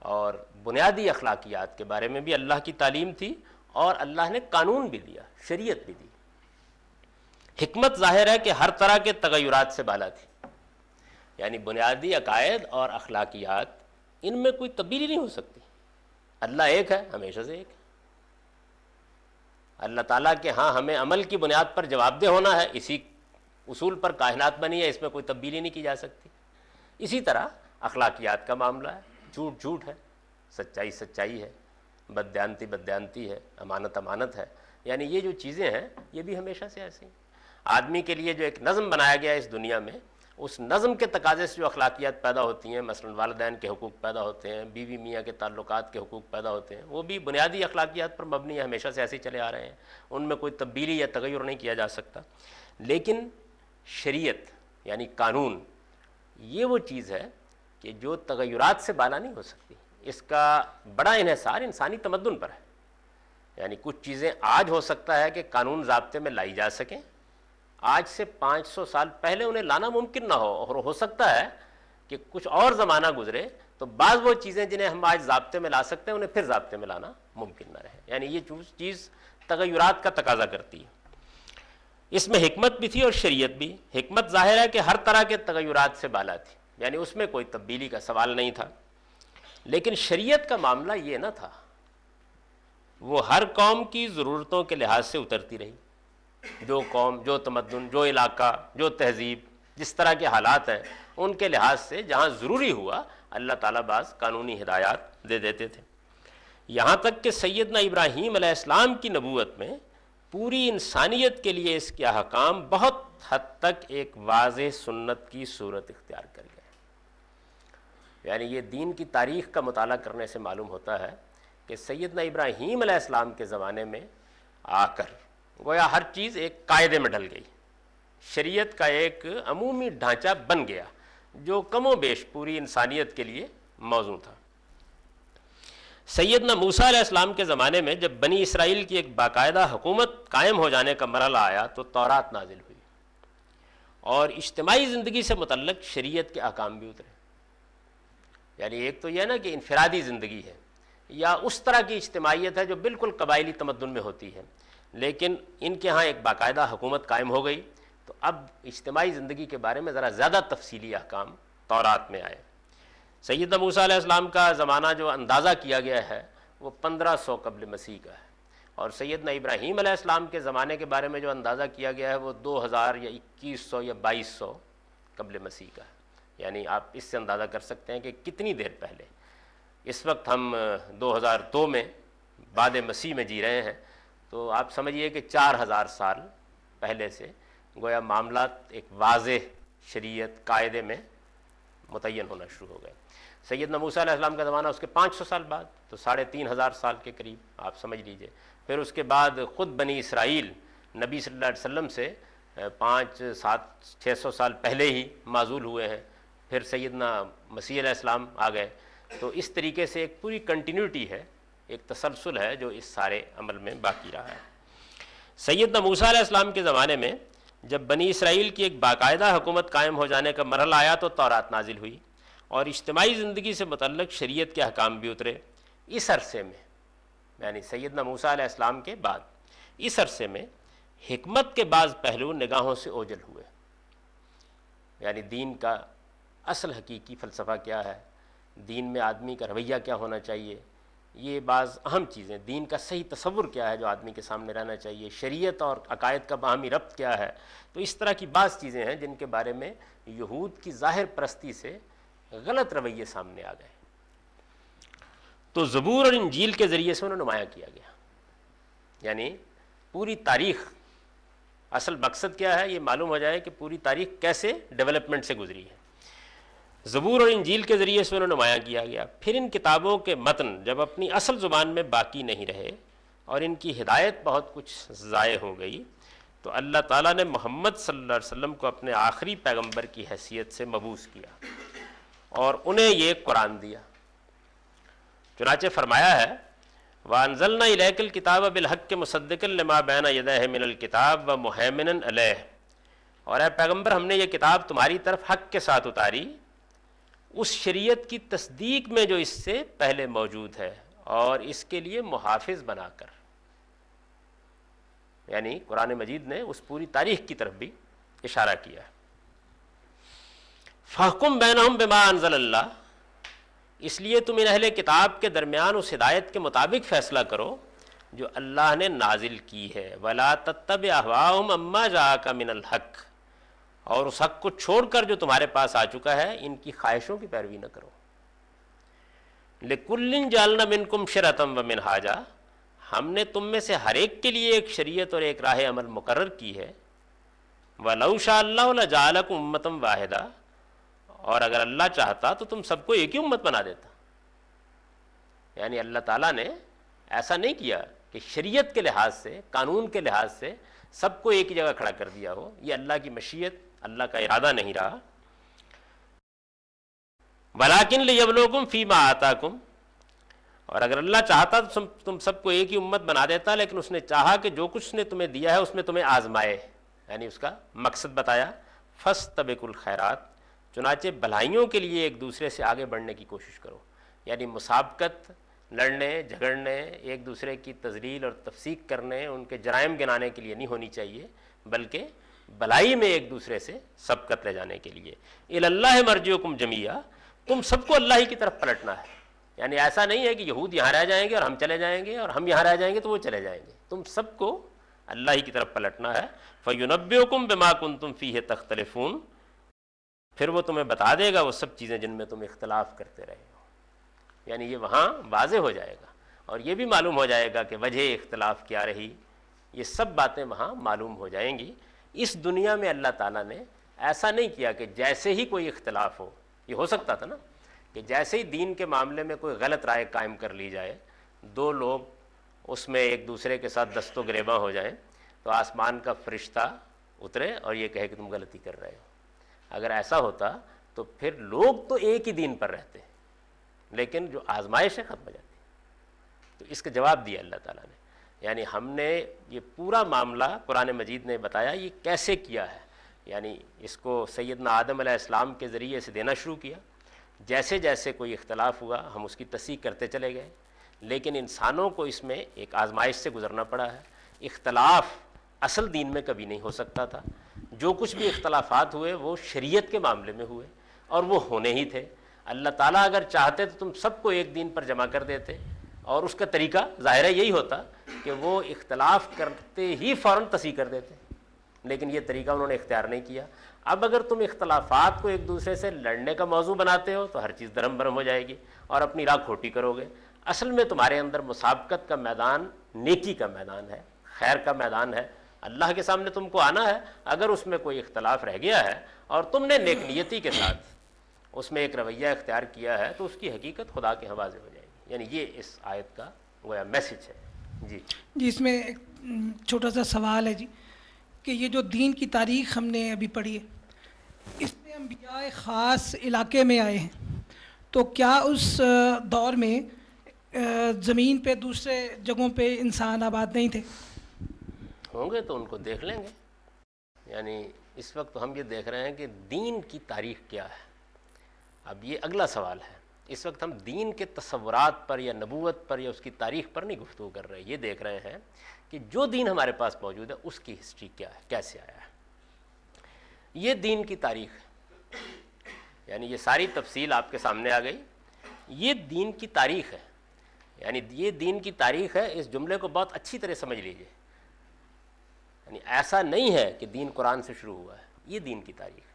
S1: اور بنیادی اخلاقیات کے بارے میں بھی اللہ کی تعلیم تھی، اور اللہ نے قانون بھی دیا، شریعت بھی دی. حکمت ظاہر ہے کہ ہر طرح کے تغیرات سے بالا تھی. یعنی بنیادی عقائد اور اخلاقیات ان میں کوئی تبدیلی نہیں ہو سکتی. اللہ ایک ہے، ہمیشہ سے ایک ہے. اللہ تعالیٰ کے ہاں ہمیں عمل کی بنیاد پر جواب دہ ہونا ہے، اسی اصول پر کائنات بنی ہے، اس میں کوئی تبدیلی نہیں کی جا سکتی. اسی طرح اخلاقیات کا معاملہ ہے، جھوٹ جھوٹ ہے، سچائی سچائی ہے، بددیانتی بددیانتی ہے، امانت امانت ہے. یعنی یہ جو چیزیں ہیں یہ بھی ہمیشہ سے ایسی ہیں. آدمی کے لیے جو ایک نظم بنایا گیا ہے اس دنیا میں، اس نظم کے تقاضے سے جو اخلاقیات پیدا ہوتی ہیں، مثلا والدین کے حقوق پیدا ہوتے ہیں، بیوی میاں کے تعلقات کے حقوق پیدا ہوتے ہیں، وہ بھی بنیادی اخلاقیات پر مبنی ہے، ہمیشہ سے ایسے چلے آ رہے ہیں، ان میں کوئی تبدیلی یا تغیر نہیں کیا جا سکتا. لیکن شریعت یعنی قانون یہ وہ چیز ہے کہ جو تغیرات سے بالا نہیں ہو سکتی. اس کا بڑا انحصار انسانی تمدن پر ہے. یعنی کچھ چیزیں آج ہو سکتا ہے کہ قانون ضابطے میں لائی جا سکیں، آج سے 500 سال پہلے انہیں لانا ممکن نہ ہو، اور ہو سکتا ہے کہ کچھ اور زمانہ گزرے تو بعض وہ چیزیں جنہیں ہم آج ضابطے میں لا سکتے ہیں انہیں پھر ضابطے میں لانا ممکن نہ رہے. یعنی یہ چیز تغیرات کا تقاضا کرتی ہے. اس میں حکمت بھی تھی اور شریعت بھی. حکمت ظاہر ہے کہ ہر طرح کے تغیرات سے بالا تھی، یعنی اس میں کوئی تبدیلی کا سوال نہیں تھا. لیکن شریعت کا معاملہ یہ نہ تھا، وہ ہر قوم کی ضرورتوں کے لحاظ سے اترتی رہی. جو قوم، جو تمدن، جو علاقہ، جو تہذیب، جس طرح کے حالات ہیں ان کے لحاظ سے جہاں ضروری ہوا اللہ تعالیٰ بعض قانونی ہدایات دے دیتے تھے. یہاں تک کہ سیدنا ابراہیم علیہ السلام کی نبوت میں پوری انسانیت کے لیے اس کے احکام بہت حد تک ایک واضح سنت کی صورت اختیار کر گئے. یعنی یہ دین کی تاریخ کا مطالعہ کرنے سے معلوم ہوتا ہے کہ سیدنا ابراہیم علیہ السلام کے زمانے میں آ کر گویا ہر چیز ایک قاعدے میں ڈل گئی. شریعت کا ایک عمومی ڈھانچہ بن گیا جو کم و بیش پوری انسانیت کے لیے موزوں تھا. سیدنا موسیٰ علیہ السلام کے زمانے میں جب بنی اسرائیل کی ایک باقاعدہ حکومت قائم ہو جانے کا مرحلہ آیا تو تورات نازل ہوئی اور اجتماعی زندگی سے متعلق شریعت کے احکام بھی اترے. یعنی ایک تو یہ نا کہ انفرادی زندگی ہے یا اس طرح کی اجتماعیت ہے جو بالکل قبائلی تمدن میں ہوتی ہے، لیکن ان کے ہاں ایک باقاعدہ حکومت قائم ہو گئی تو اب اجتماعی زندگی کے بارے میں ذرا زیادہ تفصیلی احکام تورات میں آئے. سیدنا موسیٰ علیہ السلام کا زمانہ جو اندازہ کیا گیا ہے وہ 1500 قبل مسیح کا ہے، اور سیدنا ابراہیم علیہ السلام کے زمانے کے بارے میں جو اندازہ کیا گیا ہے وہ 2000 یا 2100 یا 2200 قبل مسیح کا ہے. یعنی آپ اس سے اندازہ کر سکتے ہیں کہ کتنی دیر پہلے. اس وقت ہم 2002 میں بعد مسیح میں جی رہے ہیں، تو آپ سمجھیے کہ 4000 سال پہلے سے گویا معاملات ایک واضح شریعت قاعدے میں متعین ہونا شروع ہو گئے. سیدنا موسیٰ علیہ السلام کا زمانہ اس کے 500 سال بعد، تو 3500 سال کے قریب آپ سمجھ لیجئے. پھر اس کے بعد خود بنی اسرائیل نبی صلی اللہ علیہ وسلم سے 500-600 سال پہلے ہی معزول ہوئے ہیں. پھر سیدنا مسیح علیہ السلام آ گئے. تو اس طریقے سے ایک پوری کنٹینیوٹی ہے، ایک تسلسل ہے جو اس سارے عمل میں باقی رہا ہے. سیدنا موسیٰ علیہ السلام کے زمانے میں جب بنی اسرائیل کی ایک باقاعدہ حکومت قائم ہو جانے کا مرحلہ آیا تو تورات نازل ہوئی اور اجتماعی زندگی سے متعلق شریعت کے احکام بھی اترے. اس عرصے میں یعنی سیدنا موسیٰ علیہ السلام کے بعد اس عرصے میں حکمت کے بعض پہلو نگاہوں سے اوجھل ہوئے. یعنی دین کا اصل حقیقی فلسفہ کیا ہے، دین میں آدمی کا رویہ کیا ہونا چاہیے، یہ بعض اہم چیزیں، دین کا صحیح تصور کیا ہے جو آدمی کے سامنے رہنا چاہیے، شریعت اور عقائد کا باہمی ربط کیا ہے، تو اس طرح کی بعض چیزیں ہیں جن کے بارے میں یہود کی ظاہر پرستی سے غلط رویے سامنے آ گئے، تو زبور اور انجیل کے ذریعے سے انہیں نمایاں کیا گیا۔ یعنی پوری تاریخ، اصل مقصد کیا ہے، یہ معلوم ہو جائے کہ پوری تاریخ کیسے ڈیولپمنٹ سے گزری ہے، زبور اور انجیل کے ذریعے سے انہیں نمایاں کیا گیا۔ پھر ان کتابوں کے متن جب اپنی اصل زبان میں باقی نہیں رہے اور ان کی ہدایت بہت کچھ ضائع ہو گئی، تو اللہ تعالیٰ نے محمد صلی اللہ علیہ وسلم کو اپنے آخری پیغمبر کی حیثیت سے مبعوث کیا اور انہیں یہ قرآن دیا۔ چنانچہ فرمایا ہے وَأَنزَلْنَا إِلَيْكَ الْكِتَابَ بِالْحَقِّ مُصَدِّقًا لِمَا بَيْنَ يَدَيْهِ مِنَ الْكِتَابِ وَمُهَيْمِنًا عَلَيْهِ، اور اے پیغمبر ہم نے یہ کتاب تمہاری طرف حق کے ساتھ اتاری، اس شریعت کی تصدیق میں جو اس سے پہلے موجود ہے، اور اس کے لیے محافظ بنا کر، یعنی قرآن مجید نے اس پوری تاریخ کی طرف بھی اشارہ کیا ہے۔ فَاحْكُم بَيْنَهُم بِمَا أَنزَلَ اللَّهُ، اس لیے تم ان اہل کتاب کے درمیان اس ہدایت کے مطابق فیصلہ کرو جو اللہ نے نازل کی ہے، وَلَا تَتَّبِعْ أَهْوَاءَهُمْ عَمَّا جَاءَكَ مِنَ الْحَقِّ، اور اس حق کو چھوڑ کر جو تمہارے پاس آ چکا ہے ان کی خواہشوں کی پیروی نہ کرو۔ لِكُلٍّ جَعَلْنَا مِنْكُمْ شِرْعَةً وَمِنْهَاجًا، ہم نے تم میں سے ہر ایک کے لیے ایک شریعت اور ایک راہ عمل مقرر کی ہے۔ وَلَوْ شَاءَ اللَّهُ لَجَعَلَكُمْ أُمَّةً وَاحِدَةً، اور اگر اللہ چاہتا تو تم سب کو ایک ہی امت بنا دیتا۔ یعنی اللہ تعالیٰ نے ایسا نہیں کیا کہ شریعت کے لحاظ سے، قانون کے لحاظ سے سب کو ایک ہی جگہ کھڑا کر دیا ہو، یہ اللہ کی مشیت، اللہ کا ارادہ نہیں رہا۔ وَلَٰكِن لِيَبْلُوَكُمْ فِي مَا آتَاكُمْ، اور اگر اللہ چاہتا تو تم سب کو ایک ہی امت بنا دیتا، لیکن اس نے چاہا کہ جو کچھ اس نے تمہیں دیا ہے اس میں تمہیں آزمائے، یعنی اس کا مقصد بتایا۔ فَاسْتَبِقُوا الْخَيْرَاتِ، چنانچہ بھلائیوں کے لیے ایک دوسرے سے آگے بڑھنے کی کوشش کرو، یعنی مسابقت، لڑنے جھگڑنے، ایک دوسرے کی تذلیل اور تفسیق کرنے، ان کے جرائم گنانے کے لیے نہیں ہونی چاہیے، بلکہ بھلائی میں ایک دوسرے سے سبقت لے جانے کے لیے۔ اِلَى اللَّهِ مَرْجِعُكُمْ جَمِيعًا، تم سب کو اللہ ہی کی طرف پلٹنا ہے، یعنی ایسا نہیں ہے کہ یہود یہاں رہ جائیں گے اور ہم چلے جائیں گے، اور ہم یہاں رہ جائیں گے تو وہ چلے جائیں گے، تم سب کو اللہ ہی کی طرف پلٹنا ہے۔ فَيُنَبِّئُكُم بِمَا كُنتُمْ فِيهِ تَخْتَلِفُونَ، پھر وہ تمہیں بتا دے گا وہ سب چیزیں جن میں تم اختلاف کرتے رہے ہو، یعنی یہ وہاں واضح ہو جائے گا، اور یہ بھی معلوم ہو جائے گا کہ وجہ اختلاف کیا رہی، یہ سب باتیں وہاں معلوم ہو جائیں گی۔ اس دنیا میں اللہ تعالیٰ نے ایسا نہیں کیا کہ جیسے ہی کوئی اختلاف ہو، یہ ہو سکتا تھا نا کہ جیسے ہی دین کے معاملے میں کوئی غلط رائے قائم کر لی جائے، دو لوگ اس میں ایک دوسرے کے ساتھ دست و گریباں ہو جائیں، تو آسمان کا فرشتہ اترے اور یہ کہے کہ تم غلطی کر رہے ہو۔ اگر ایسا ہوتا تو پھر لوگ تو ایک ہی دین پر رہتے، لیکن جو آزمائش ہے ختم ہو جاتی۔ تو اس کا جواب دیا اللہ تعالیٰ نے، یعنی ہم نے یہ پورا معاملہ قرآن مجید نے بتایا یہ کیسے کیا ہے، یعنی اس کو سیدنا آدم علیہ السلام کے ذریعے سے دینا شروع کیا، جیسے جیسے کوئی اختلاف ہوا ہم اس کی تصحیح کرتے چلے گئے، لیکن انسانوں کو اس میں ایک آزمائش سے گزرنا پڑا ہے۔ اختلاف اصل دین میں کبھی نہیں ہو سکتا تھا، جو کچھ بھی اختلافات ہوئے وہ شریعت کے معاملے میں ہوئے، اور وہ ہونے ہی تھے۔ اللہ تعالیٰ اگر چاہتے تو تم سب کو ایک دین پر جمع کر دیتے، اور اس کا طریقہ ظاہرہ یہی ہوتا کہ وہ اختلاف کرتے ہی فوراً تصحیح کر دیتے، لیکن یہ طریقہ انہوں نے اختیار نہیں کیا۔ اب اگر تم اختلافات کو ایک دوسرے سے لڑنے کا موضوع بناتے ہو تو ہر چیز درم برم ہو جائے گی اور اپنی راہ کھوٹی کرو گے۔ اصل میں تمہارے اندر مسابقت کا میدان نیکی کا میدان ہے، خیر کا میدان ہے، اللہ کے سامنے تم کو آنا ہے۔ اگر اس میں کوئی اختلاف رہ گیا ہے اور تم نے نیک نیتی کے ساتھ اس میں ایک رویہ اختیار کیا ہے تو اس کی حقیقت خدا کے حوالے ہو جائے گی، یعنی یہ اس آیت کا گویا میسج ہے۔
S3: جی اس میں ایک چھوٹا سا سوال ہے جی، کہ یہ جو دین کی تاریخ ہم نے ابھی پڑھی ہے اس میں انبیاء خاص علاقے میں آئے ہیں، تو کیا اس دور میں زمین پہ دوسرے جگہوں پہ انسان آباد نہیں تھے؟
S1: ہوں گے تو ان کو دیکھ لیں گے، یعنی اس وقت ہم یہ دیکھ رہے ہیں کہ دین کی تاریخ کیا ہے، اب یہ اگلا سوال ہے۔ اس وقت ہم دین کے تصورات پر یا نبوت پر یا اس کی تاریخ پر نہیں گفتگو کر رہے، یہ دیکھ رہے ہیں کہ جو دین ہمارے پاس موجود ہے اس کی ہسٹری کیا ہے، کیسے آیا ہے۔ یہ دین کی تاریخ ہے، یعنی یہ ساری تفصیل آپ کے سامنے آ گئی. یہ دین کی تاریخ ہے، یعنی یہ دین کی تاریخ ہے. اس جملے کو بہت اچھی طرح سمجھ لیجئے. یعنی ایسا نہیں ہے کہ دین قرآن سے شروع ہوا ہے، یہ دین کی تاریخ ہے.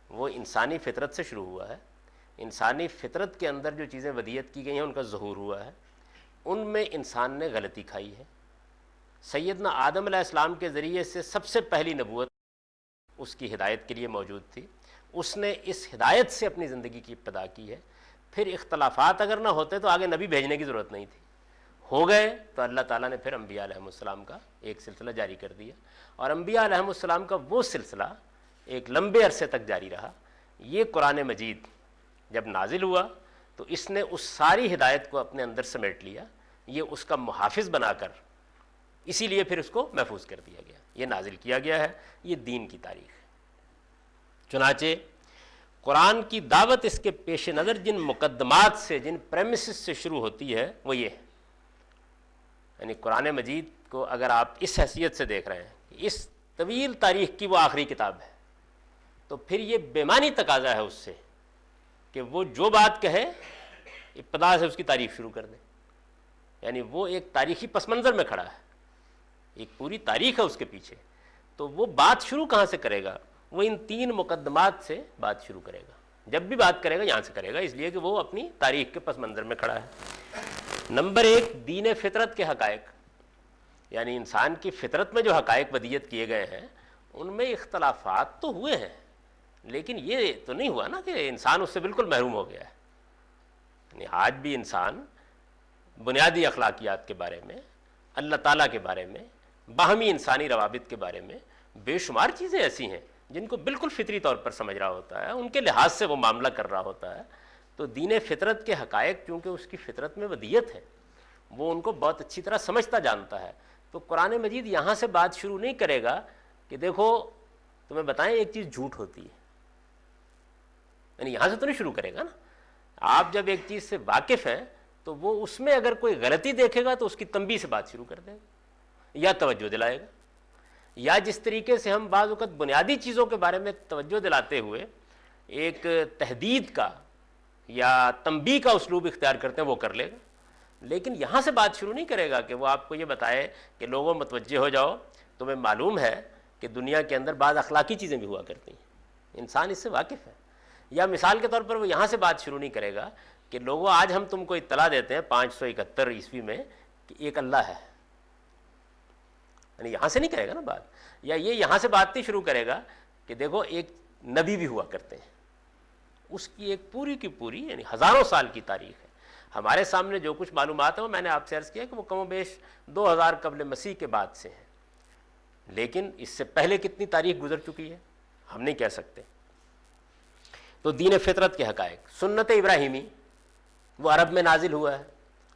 S1: وہ انسانی فطرت سے شروع ہوا ہے. انسانی فطرت کے اندر جو چیزیں ودیت کی گئی ہیں ان کا ظہور ہوا ہے، ان میں انسان نے غلطی کھائی ہے. سیدنا آدم علیہ السلام کے ذریعے سے سب سے پہلی نبوت اس کی ہدایت کے لیے موجود تھی. اس نے اس ہدایت سے اپنی زندگی کی ابتدا کی ہے. پھر اختلافات اگر نہ ہوتے تو آگے نبی بھیجنے کی ضرورت نہیں تھی. ہو گئے تو اللہ تعالیٰ نے پھر انبیاء علیہ السلام کا ایک سلسلہ جاری کر دیا، اور انبیاء علیہ السلام کا وہ سلسلہ ایک لمبے عرصے تک جاری رہا. یہ قرآن مجید جب نازل ہوا تو اس نے اس ساری ہدایت کو اپنے اندر سمیٹ لیا. یہ اس کا محافظ بنا کر اسی لیے پھر اس کو محفوظ کر دیا گیا. یہ نازل کیا گیا ہے. یہ دین کی تاریخ ہے. چنانچہ قرآن کی دعوت اس کے پیش نظر جن مقدمات سے، جن پریمسز سے شروع ہوتی ہے وہ یہ ہے. یعنی قرآن مجید کو اگر آپ اس حیثیت سے دیکھ رہے ہیں کہ اس طویل تاریخ کی وہ آخری کتاب ہے، تو پھر یہ بے معنی تقاضا ہے اس سے کہ وہ جو بات کہے ابتدا سے اس کی تعریف شروع کر دے. یعنی وہ ایک تاریخی پس منظر میں کھڑا ہے، ایک پوری تاریخ ہے اس کے پیچھے. تو وہ بات شروع کہاں سے کرے گا؟ وہ ان تین مقدمات سے بات شروع کرے گا. جب بھی بات کرے گا یہاں سے کرے گا، اس لیے کہ وہ اپنی تاریخ کے پس منظر میں کھڑا ہے. نمبر ایک، دین فطرت کے حقائق. یعنی انسان کی فطرت میں جو حقائق ودیت کیے گئے ہیں ان میں اختلافات تو ہوئے ہیں، لیکن یہ تو نہیں ہوا نا کہ انسان اس سے بالکل محروم ہو گیا ہے. یعنی آج بھی انسان بنیادی اخلاقیات کے بارے میں، اللہ تعالیٰ کے بارے میں، باہمی انسانی روابط کے بارے میں بے شمار چیزیں ایسی ہیں جن کو بالکل فطری طور پر سمجھ رہا ہوتا ہے، ان کے لحاظ سے وہ معاملہ کر رہا ہوتا ہے. تو دین فطرت کے حقائق چونکہ اس کی فطرت میں ودیت ہے، وہ ان کو بہت اچھی طرح سمجھتا جانتا ہے. تو قرآن مجید یہاں سے بات شروع نہیں کرے گا کہ دیکھو تمہیں بتائیں ایک چیز جھوٹ ہوتی ہے. یعنی یہاں سے تو نہیں شروع کرے گا نا. آپ جب ایک چیز سے واقف ہیں تو وہ اس میں اگر کوئی غلطی دیکھے گا تو اس کی تنبیہ سے بات شروع کر دے گا یا توجہ دلائے گا. یا جس طریقے سے ہم بعض اوقات بنیادی چیزوں کے بارے میں توجہ دلاتے ہوئے ایک تحدید کا یا تنبیہ کا اسلوب اختیار کرتے ہیں وہ کر لے گا. لیکن یہاں سے بات شروع نہیں کرے گا کہ وہ آپ کو یہ بتائے کہ لوگوں متوجہ ہو جاؤ، تمہیں معلوم ہے کہ دنیا کے اندر بعض اخلاقی چیزیں بھی ہوا کرتی ہیں، انسان اس سے واقف ہے. یا مثال کے طور پر وہ یہاں سے بات شروع نہیں کرے گا کہ لوگوں آج ہم تم کو اطلاع دیتے ہیں 571 عیسوی میں کہ ایک اللہ ہے. یعنی یہاں سے نہیں کرے گا نا بات. یا یہ یہاں سے بات نہیں شروع کرے گا کہ دیکھو ایک نبی بھی ہوا کرتے ہیں. اس کی ایک پوری کی پوری یعنی ہزاروں سال کی تاریخ ہے. ہمارے سامنے جو کچھ معلومات ہیں وہ میں نے آپ سے عرض کیا کہ وہ کم و بیش 2000 قبل مسیح کے بعد سے ہیں، لیکن اس سے پہلے کتنی تاریخ گزر چکی ہے ہم نہیں کہہ سکتے. تو دین فطرت کے حقائق، سنت ابراہیمی، وہ عرب میں نازل ہوا ہے.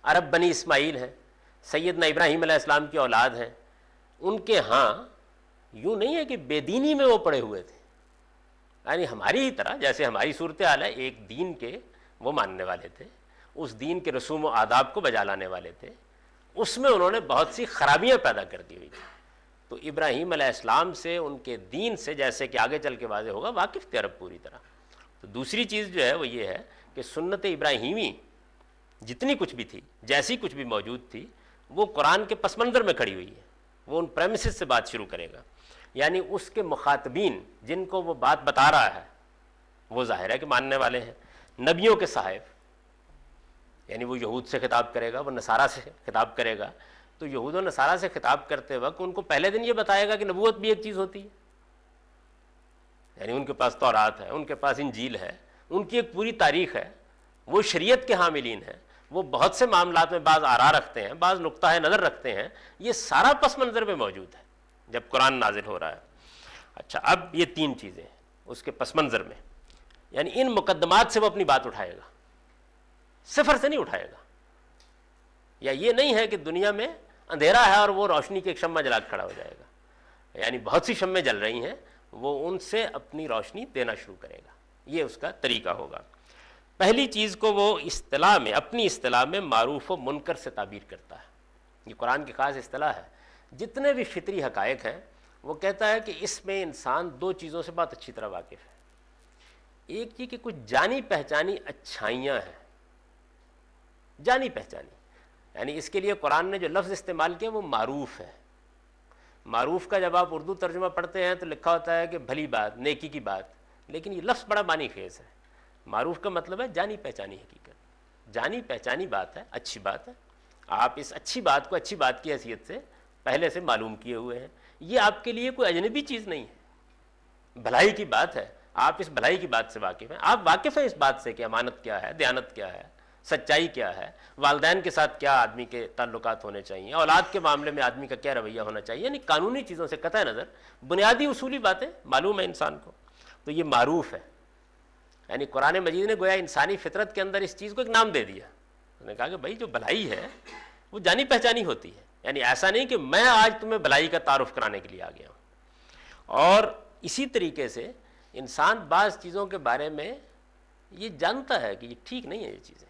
S1: عرب بنی اسماعیل ہیں، سیدنا ابراہیم علیہ السلام کی اولاد ہیں. ان کے ہاں یوں نہیں ہے کہ بے دینی میں وہ پڑے ہوئے تھے، یعنی ہماری ہی طرح جیسے ہماری صورتحال ہے، ایک دین کے وہ ماننے والے تھے، اس دین کے رسوم و آداب کو بجا لانے والے تھے. اس میں انہوں نے بہت سی خرابیاں پیدا کر دی ہوئی تھی. تو ابراہیم علیہ السلام سے، ان کے دین سے، جیسے کہ آگے چل کے واضح ہوگا، واقف تھے عرب پوری طرح. تو دوسری چیز جو ہے وہ یہ ہے کہ سنت ابراہیمی جتنی کچھ بھی تھی، جیسی کچھ بھی موجود تھی، وہ قرآن کے پس منظر میں کھڑی ہوئی ہے. وہ ان پریمسز سے بات شروع کرے گا. یعنی اس کے مخاطبین جن کو وہ بات بتا رہا ہے وہ ظاہر ہے کہ ماننے والے ہیں. نبیوں کے صحائف، یعنی وہ یہود سے خطاب کرے گا، وہ نصارہ سے خطاب کرے گا. تو یہود و نصارہ سے خطاب کرتے وقت ان کو پہلے دن یہ بتائے گا کہ نبوت بھی ایک چیز ہوتی ہے. یعنی ان کے پاس تورات ہے، ان کے پاس انجیل ہے، ان کی ایک پوری تاریخ ہے، وہ شریعت کے حاملین ہیں، وہ بہت سے معاملات میں بعض آراء رکھتے ہیں، بعض نقطہ نظر رکھتے ہیں. یہ سارا پس منظر میں موجود ہے جب قرآن نازل ہو رہا ہے. اچھا، اب یہ تین چیزیں اس کے پس منظر میں، یعنی ان مقدمات سے وہ اپنی بات اٹھائے گا، صفر سے نہیں اٹھائے گا. یا یہ نہیں ہے کہ دنیا میں اندھیرا ہے اور وہ روشنی کے ایک شمع جلا کے کھڑا ہو جائے گا. یعنی بہت سی شمعیں جل رہی ہیں، وہ ان سے اپنی روشنی دینا شروع کرے گا. یہ اس کا طریقہ ہوگا. پہلی چیز کو وہ اصطلاح میں، اپنی اصطلاح میں معروف و منکر سے تعبیر کرتا ہے. یہ قرآن کی خاص اصطلاح ہے. جتنے بھی فطری حقائق ہیں وہ کہتا ہے کہ اس میں انسان دو چیزوں سے بہت اچھی طرح واقف ہے. ایک یہ کہ کچھ جانی پہچانی اچھائیاں ہیں، جانی پہچانی، یعنی اس کے لیے قرآن نے جو لفظ استعمال کیا وہ معروف ہے۔ معروف کا جب آپ اردو ترجمہ پڑھتے ہیں تو لکھا ہوتا ہے کہ بھلی بات، نیکی کی بات، لیکن یہ لفظ بڑا معنی خیز ہے۔ معروف کا مطلب ہے جانی پہچانی حقیقت، جانی پہچانی بات ہے، اچھی بات ہے، آپ اس اچھی بات کو اچھی بات کی حیثیت سے پہلے سے معلوم کیے ہوئے ہیں، یہ آپ کے لیے کوئی اجنبی چیز نہیں ہے، بھلائی کی بات ہے، آپ اس بھلائی کی بات سے واقف ہیں، آپ واقف ہیں اس بات سے کہ امانت کیا ہے، دیانت کیا ہے، سچائی کیا ہے، والدین کے ساتھ کیا آدمی کے تعلقات ہونے چاہیے، اولاد کے معاملے میں آدمی کا کیا رویہ ہونا چاہیے، یعنی قانونی چیزوں سے قطع نظر بنیادی اصولی باتیں معلوم ہیں انسان کو، تو یہ معروف ہے۔ یعنی قرآن مجید نے گویا انسانی فطرت کے اندر اس چیز کو ایک نام دے دیا، انہوں نے کہا کہ بھائی جو بھلائی ہے وہ جانی پہچانی ہوتی ہے، یعنی ایسا نہیں کہ میں آج تمہیں بھلائی کا تعارف کرانے کے لیے آ گیا ہوں۔ اور اسی طریقے سے انسان بعض چیزوں کے بارے میں یہ جانتا ہے کہ یہ ٹھیک نہیں ہے یہ چیزیں،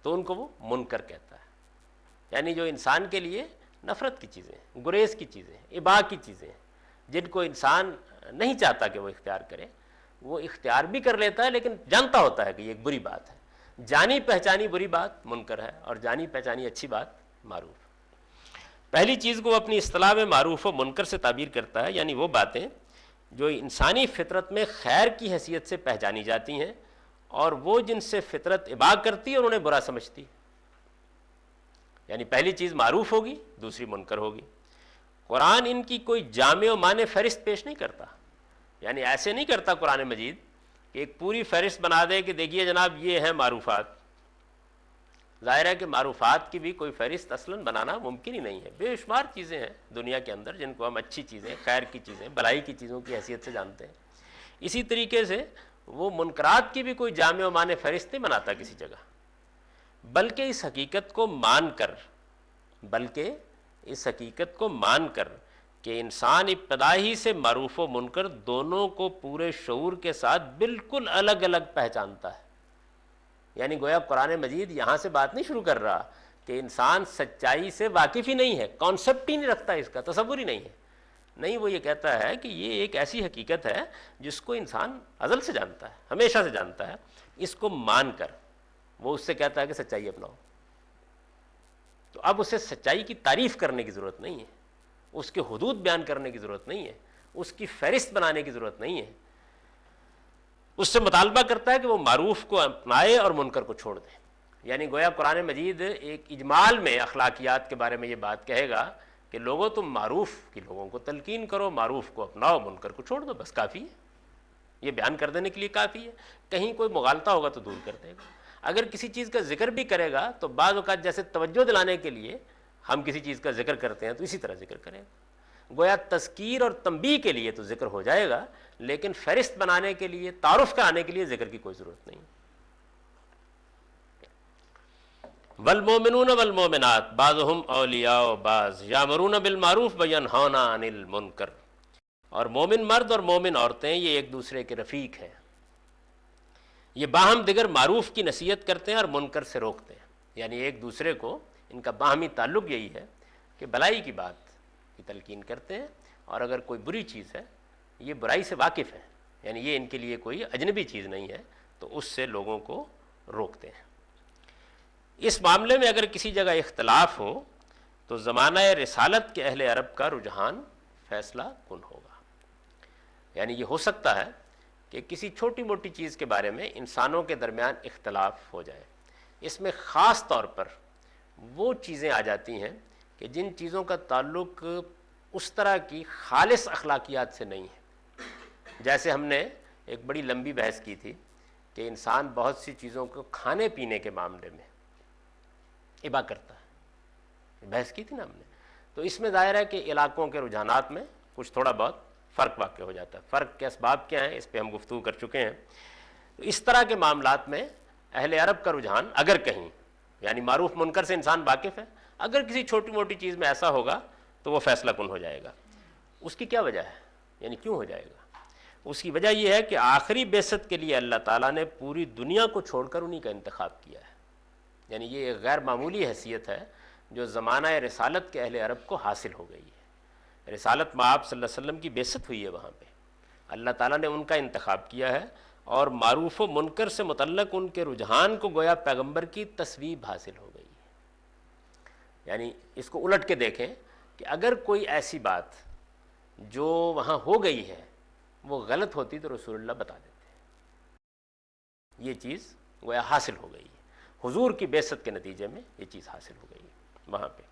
S1: تو ان کو وہ منکر کہتا ہے، یعنی جو انسان کے لیے نفرت کی چیزیں، گریز کی چیزیں، اباء کی چیزیں، جن کو انسان نہیں چاہتا کہ وہ اختیار کرے، وہ اختیار بھی کر لیتا ہے لیکن جانتا ہوتا ہے کہ یہ ایک بری بات ہے۔ جانی پہچانی بری بات منکر ہے اور جانی پہچانی اچھی بات معروف۔ پہلی چیز کو اپنی اصطلاح میں معروف و منکر سے تعبیر کرتا ہے، یعنی وہ باتیں جو انسانی فطرت میں خیر کی حیثیت سے پہچانی جاتی ہیں اور وہ جن سے فطرت اباء کرتی ہے اور انہیں برا سمجھتی، یعنی پہلی چیز معروف ہوگی، دوسری منکر ہوگی۔ قرآن ان کی کوئی جامع و مانع فہرست پیش نہیں کرتا، یعنی ایسے نہیں کرتا قرآن مجید کہ ایک پوری فہرست بنا دے کہ دیکھیے جناب یہ ہیں معروفات۔ ظاہر ہے کہ معروفات کی بھی کوئی فہرست اصلاً بنانا ممکن ہی نہیں ہے، بے شمار چیزیں ہیں دنیا کے اندر جن کو ہم اچھی چیزیں، خیر کی چیزیں، بھلائی کی چیزوں کی حیثیت سے جانتے ہیں۔ اسی طریقے سے وہ منکرات کی بھی کوئی جامع و مانع فہرست نہیں بناتا کسی جگہ، بلکہ اس حقیقت کو مان کر کہ انسان ابتدا ہی سے معروف و منکر دونوں کو پورے شعور کے ساتھ بالکل الگ الگ پہچانتا ہے۔ یعنی گویا قرآن مجید یہاں سے بات نہیں شروع کر رہا کہ انسان سچائی سے واقف ہی نہیں ہے، کانسیپٹ ہی نہیں رکھتا، اس کا تصور ہی نہیں ہے، نہیں، وہ یہ کہتا ہے کہ یہ ایک ایسی حقیقت ہے جس کو انسان ازل سے جانتا ہے، ہمیشہ سے جانتا ہے، اس کو مان کر وہ اس سے کہتا ہے کہ سچائی اپناؤ۔ تو اب اسے سچائی کی تعریف کرنے کی ضرورت نہیں ہے، اس کے حدود بیان کرنے کی ضرورت نہیں ہے، اس کی فہرست بنانے کی ضرورت نہیں ہے، اس سے مطالبہ کرتا ہے کہ وہ معروف کو اپنائے اور منکر کو چھوڑ دے۔ یعنی گویا قرآن مجید ایک اجمال میں اخلاقیات کے بارے میں یہ بات کہے گا کہ لوگوں تم معروف کی لوگوں کو تلقین کرو، معروف کو اپناؤ، منکر کو چھوڑ دو، بس کافی ہے، یہ بیان کر دینے کے لیے کافی ہے۔ کہیں کوئی مغالطہ ہوگا تو دور کر دے گا، اگر کسی چیز کا ذکر بھی کرے گا تو بعض اوقات جیسے توجہ دلانے کے لیے ہم کسی چیز کا ذکر کرتے ہیں تو اسی طرح ذکر کرے گا، گویا تذکیر اور تنبیہ کے لیے تو ذکر ہو جائے گا، لیکن فہرست بنانے کے لیے، تعارف کرانے کے لیے ذکر کی کوئی ضرورت نہیں۔ والمؤمنون والمؤمنات بعضهم اولیاء بعض یامرون بالمعروف وینہون عن المنکر، اور مومن مرد اور مومن عورتیں یہ ایک دوسرے کے رفیق ہیں، یہ باہم دیگر معروف کی نصیحت کرتے ہیں اور منکر سے روکتے ہیں، یعنی ایک دوسرے کو ان کا باہمی تعلق یہی ہے کہ بھلائی کی بات کی تلقین کرتے ہیں، اور اگر کوئی بری چیز ہے یہ برائی سے واقف ہیں، یعنی یہ ان کے لیے کوئی اجنبی چیز نہیں ہے، تو اس سے لوگوں کو روکتے ہیں۔ اس معاملے میں اگر کسی جگہ اختلاف ہو تو زمانہ رسالت کے اہل عرب کا رجحان فیصلہ کن ہوگا، یعنی یہ ہو سکتا ہے کہ کسی چھوٹی موٹی چیز کے بارے میں انسانوں کے درمیان اختلاف ہو جائے، اس میں خاص طور پر وہ چیزیں آ جاتی ہیں کہ جن چیزوں کا تعلق اس طرح کی خالص اخلاقیات سے نہیں ہے، جیسے ہم نے ایک بڑی لمبی بحث کی تھی کہ انسان بہت سی چیزوں کو کھانے پینے کے معاملے میں ابا کرتا ہے، بحث کی تھی نا ہم نے، تو اس میں ظاہر ہے کہ علاقوں کے رجحانات میں کچھ تھوڑا بہت فرق واقع ہو جاتا ہے، فرق کے اسباب کیا ہیں اس پہ ہم گفتگو کر چکے ہیں۔ تو اس طرح کے معاملات میں اہل عرب کا رجحان اگر کہیں، یعنی معروف منکر سے انسان واقف ہے، اگر کسی چھوٹی موٹی چیز میں ایسا ہوگا تو وہ فیصلہ کن ہو جائے گا۔ اس کی کیا وجہ ہے، یعنی کیوں ہو جائے گا؟ اس کی وجہ یہ ہے کہ آخری بعثت کے لیے اللہ تعالیٰ نے پوری دنیا کو چھوڑ کر انہی کا انتخاب کیا ہے، یعنی یہ ایک غیر معمولی حیثیت ہے جو زمانہ رسالت کے اہل عرب کو حاصل ہو گئی ہے۔ رسالت میں آپ صلی اللہ علیہ وسلم کی بعثت ہوئی ہے، وہاں پہ اللہ تعالیٰ نے ان کا انتخاب کیا ہے، اور معروف و منکر سے متعلق ان کے رجحان کو گویا پیغمبر کی تصویب حاصل ہو گئی ہے۔ یعنی اس کو الٹ کے دیکھیں کہ اگر کوئی ایسی بات جو وہاں ہو گئی ہے وہ غلط ہوتی تو رسول اللہ بتا دیتے، یہ چیز گویا حاصل ہو گئی ہے، حضور کی بعثت کے نتیجے میں یہ چیز حاصل ہو گئی ہے وہاں پہ۔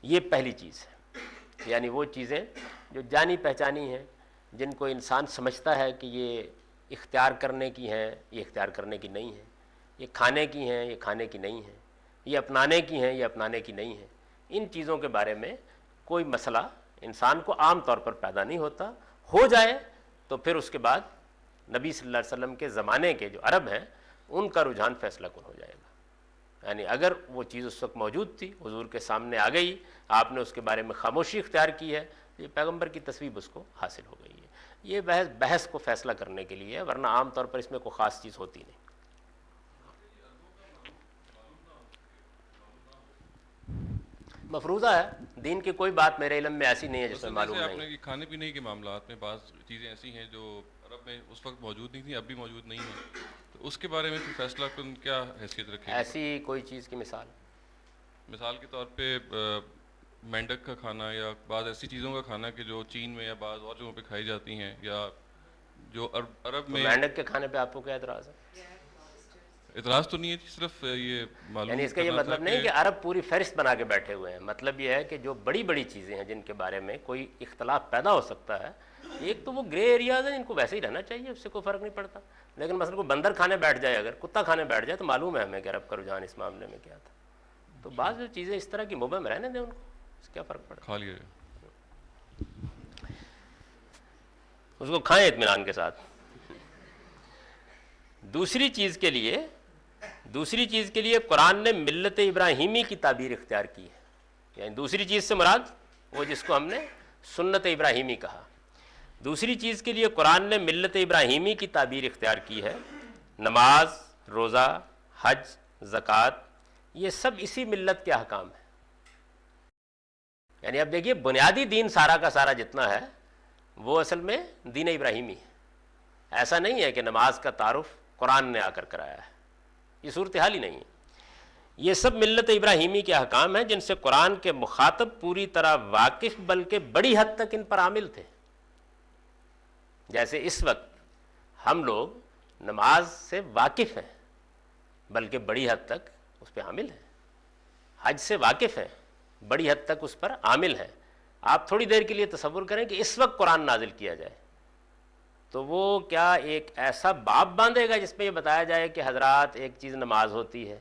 S1: یہ پہلی چیز ہے، یعنی وہ چیزیں جو جانی پہچانی ہیں، جن کو انسان سمجھتا ہے کہ یہ اختیار کرنے کی ہیں، یہ اختیار کرنے کی نہیں ہیں، یہ کھانے کی ہیں، یہ کھانے کی نہیں ہیں، یہ اپنانے کی ہیں، یہ اپنانے کی نہیں ہیں، ان چیزوں کے بارے میں کوئی مسئلہ انسان کو عام طور پر پیدا نہیں ہوتا، ہو جائے تو پھر اس کے بعد نبی صلی اللہ علیہ وسلم کے زمانے کے جو عرب ہیں ان کا رجحان فیصلہ کن ہو جائے گا۔ یعنی اگر وہ چیز اس وقت موجود تھی، حضور کے سامنے آ گئی، آپ نے اس کے بارے میں خاموشی اختیار کی ہے، یہ پیغمبر کی تصویب اس کو حاصل ہو گئی ہے۔ یہ بحث کو فیصلہ کرنے کے لیے ہے، ورنہ عام طور پر اس میں کوئی خاص چیز ہوتی نہیں۔ مفروضہ ہے، دین کی کوئی بات میرے علم میں ایسی نہیں ہے جس میں معلوم نہیں ہے۔
S4: کھانے پینے کے معاملات میں بعض چیزیں ایسی ہیں جو عرب میں اس وقت موجود نہیں تھیں، اب بھی موجود نہیں ہیں، تو اس کے بارے میں فیصلہ کن کیا حیثیت رکھے گا؟
S1: ایسی کوئی چیز کی
S4: مثال کے طور پہ مینڈک کا کھانا یا بعض ایسی چیزوں کا کھانا کہ جو چین میں یا بعض اور جگہوں پہ کھائی جاتی ہیں، یا جو عرب میں
S1: مینڈک کے کھانے پہ آپ کو کیا اعتراض ہے؟
S4: اعتراض تو نہیں ہے، صرف یہ معلوم
S1: یعنی اس کا یہ مطلب نہیں کہ عرب پوری فہرست بنا کے بیٹھے ہوئے ہیں، مطلب یہ ہے کہ جو بڑی بڑی چیزیں ہیں جن کے بارے میں کوئی اختلاف پیدا ہو سکتا ہے، ایک تو وہ گرے ایریاز ہیں جن کو ویسے ہی رہنا چاہیے، اس سے کوئی فرق نہیں پڑتا، لیکن مثلا کوئی بندر کھانے بیٹھ جائے، اگر کتا کھانے بیٹھ جائے تو معلوم ہے ہمیں کہ عرب کا رجحان اس معاملے میں کیا تھا۔ تو بعض جو چیزیں اس طرح کی مبہم رہنے دیں ان کو، اس کیا فرق پڑتا،
S4: کھا لیا
S1: اس کو کھائیں اطمینان کے ساتھ۔ دوسری چیز کے لیے قرآن نے ملت ابراہیمی کی تعبیر اختیار کی ہے، یعنی دوسری چیز سے مراد وہ جس کو ہم نے سنت ابراہیمی کہا، دوسری چیز کے لیے قرآن نے ملت ابراہیمی کی تعبیر اختیار کی ہے۔ نماز، روزہ، حج، زکوٰۃ، یہ سب اسی ملت کے احکام ہیں۔ یعنی اب دیکھیے بنیادی دین سارا کا سارا جتنا ہے وہ اصل میں دین ابراہیمی ہے۔ ایسا نہیں ہے کہ نماز کا تعارف قرآن نے آ کر کرایا ہے، یہ صورتحال ہی نہیں ہے۔ یہ سب ملت ابراہیمی کے احکام ہیں جن سے قرآن کے مخاطب پوری طرح واقف بلکہ بڑی حد تک ان پر عامل تھے۔ جیسے اس وقت ہم لوگ نماز سے واقف ہیں بلکہ بڑی حد تک اس پہ عامل ہیں، حج سے واقف ہیں، بڑی حد تک اس پر عامل ہیں۔ آپ تھوڑی دیر کے لیے تصور کریں کہ اس وقت قرآن نازل کیا جائے تو وہ کیا ایک ایسا باب باندھے گا جس میں یہ بتایا جائے کہ حضرات ایک چیز نماز ہوتی ہے،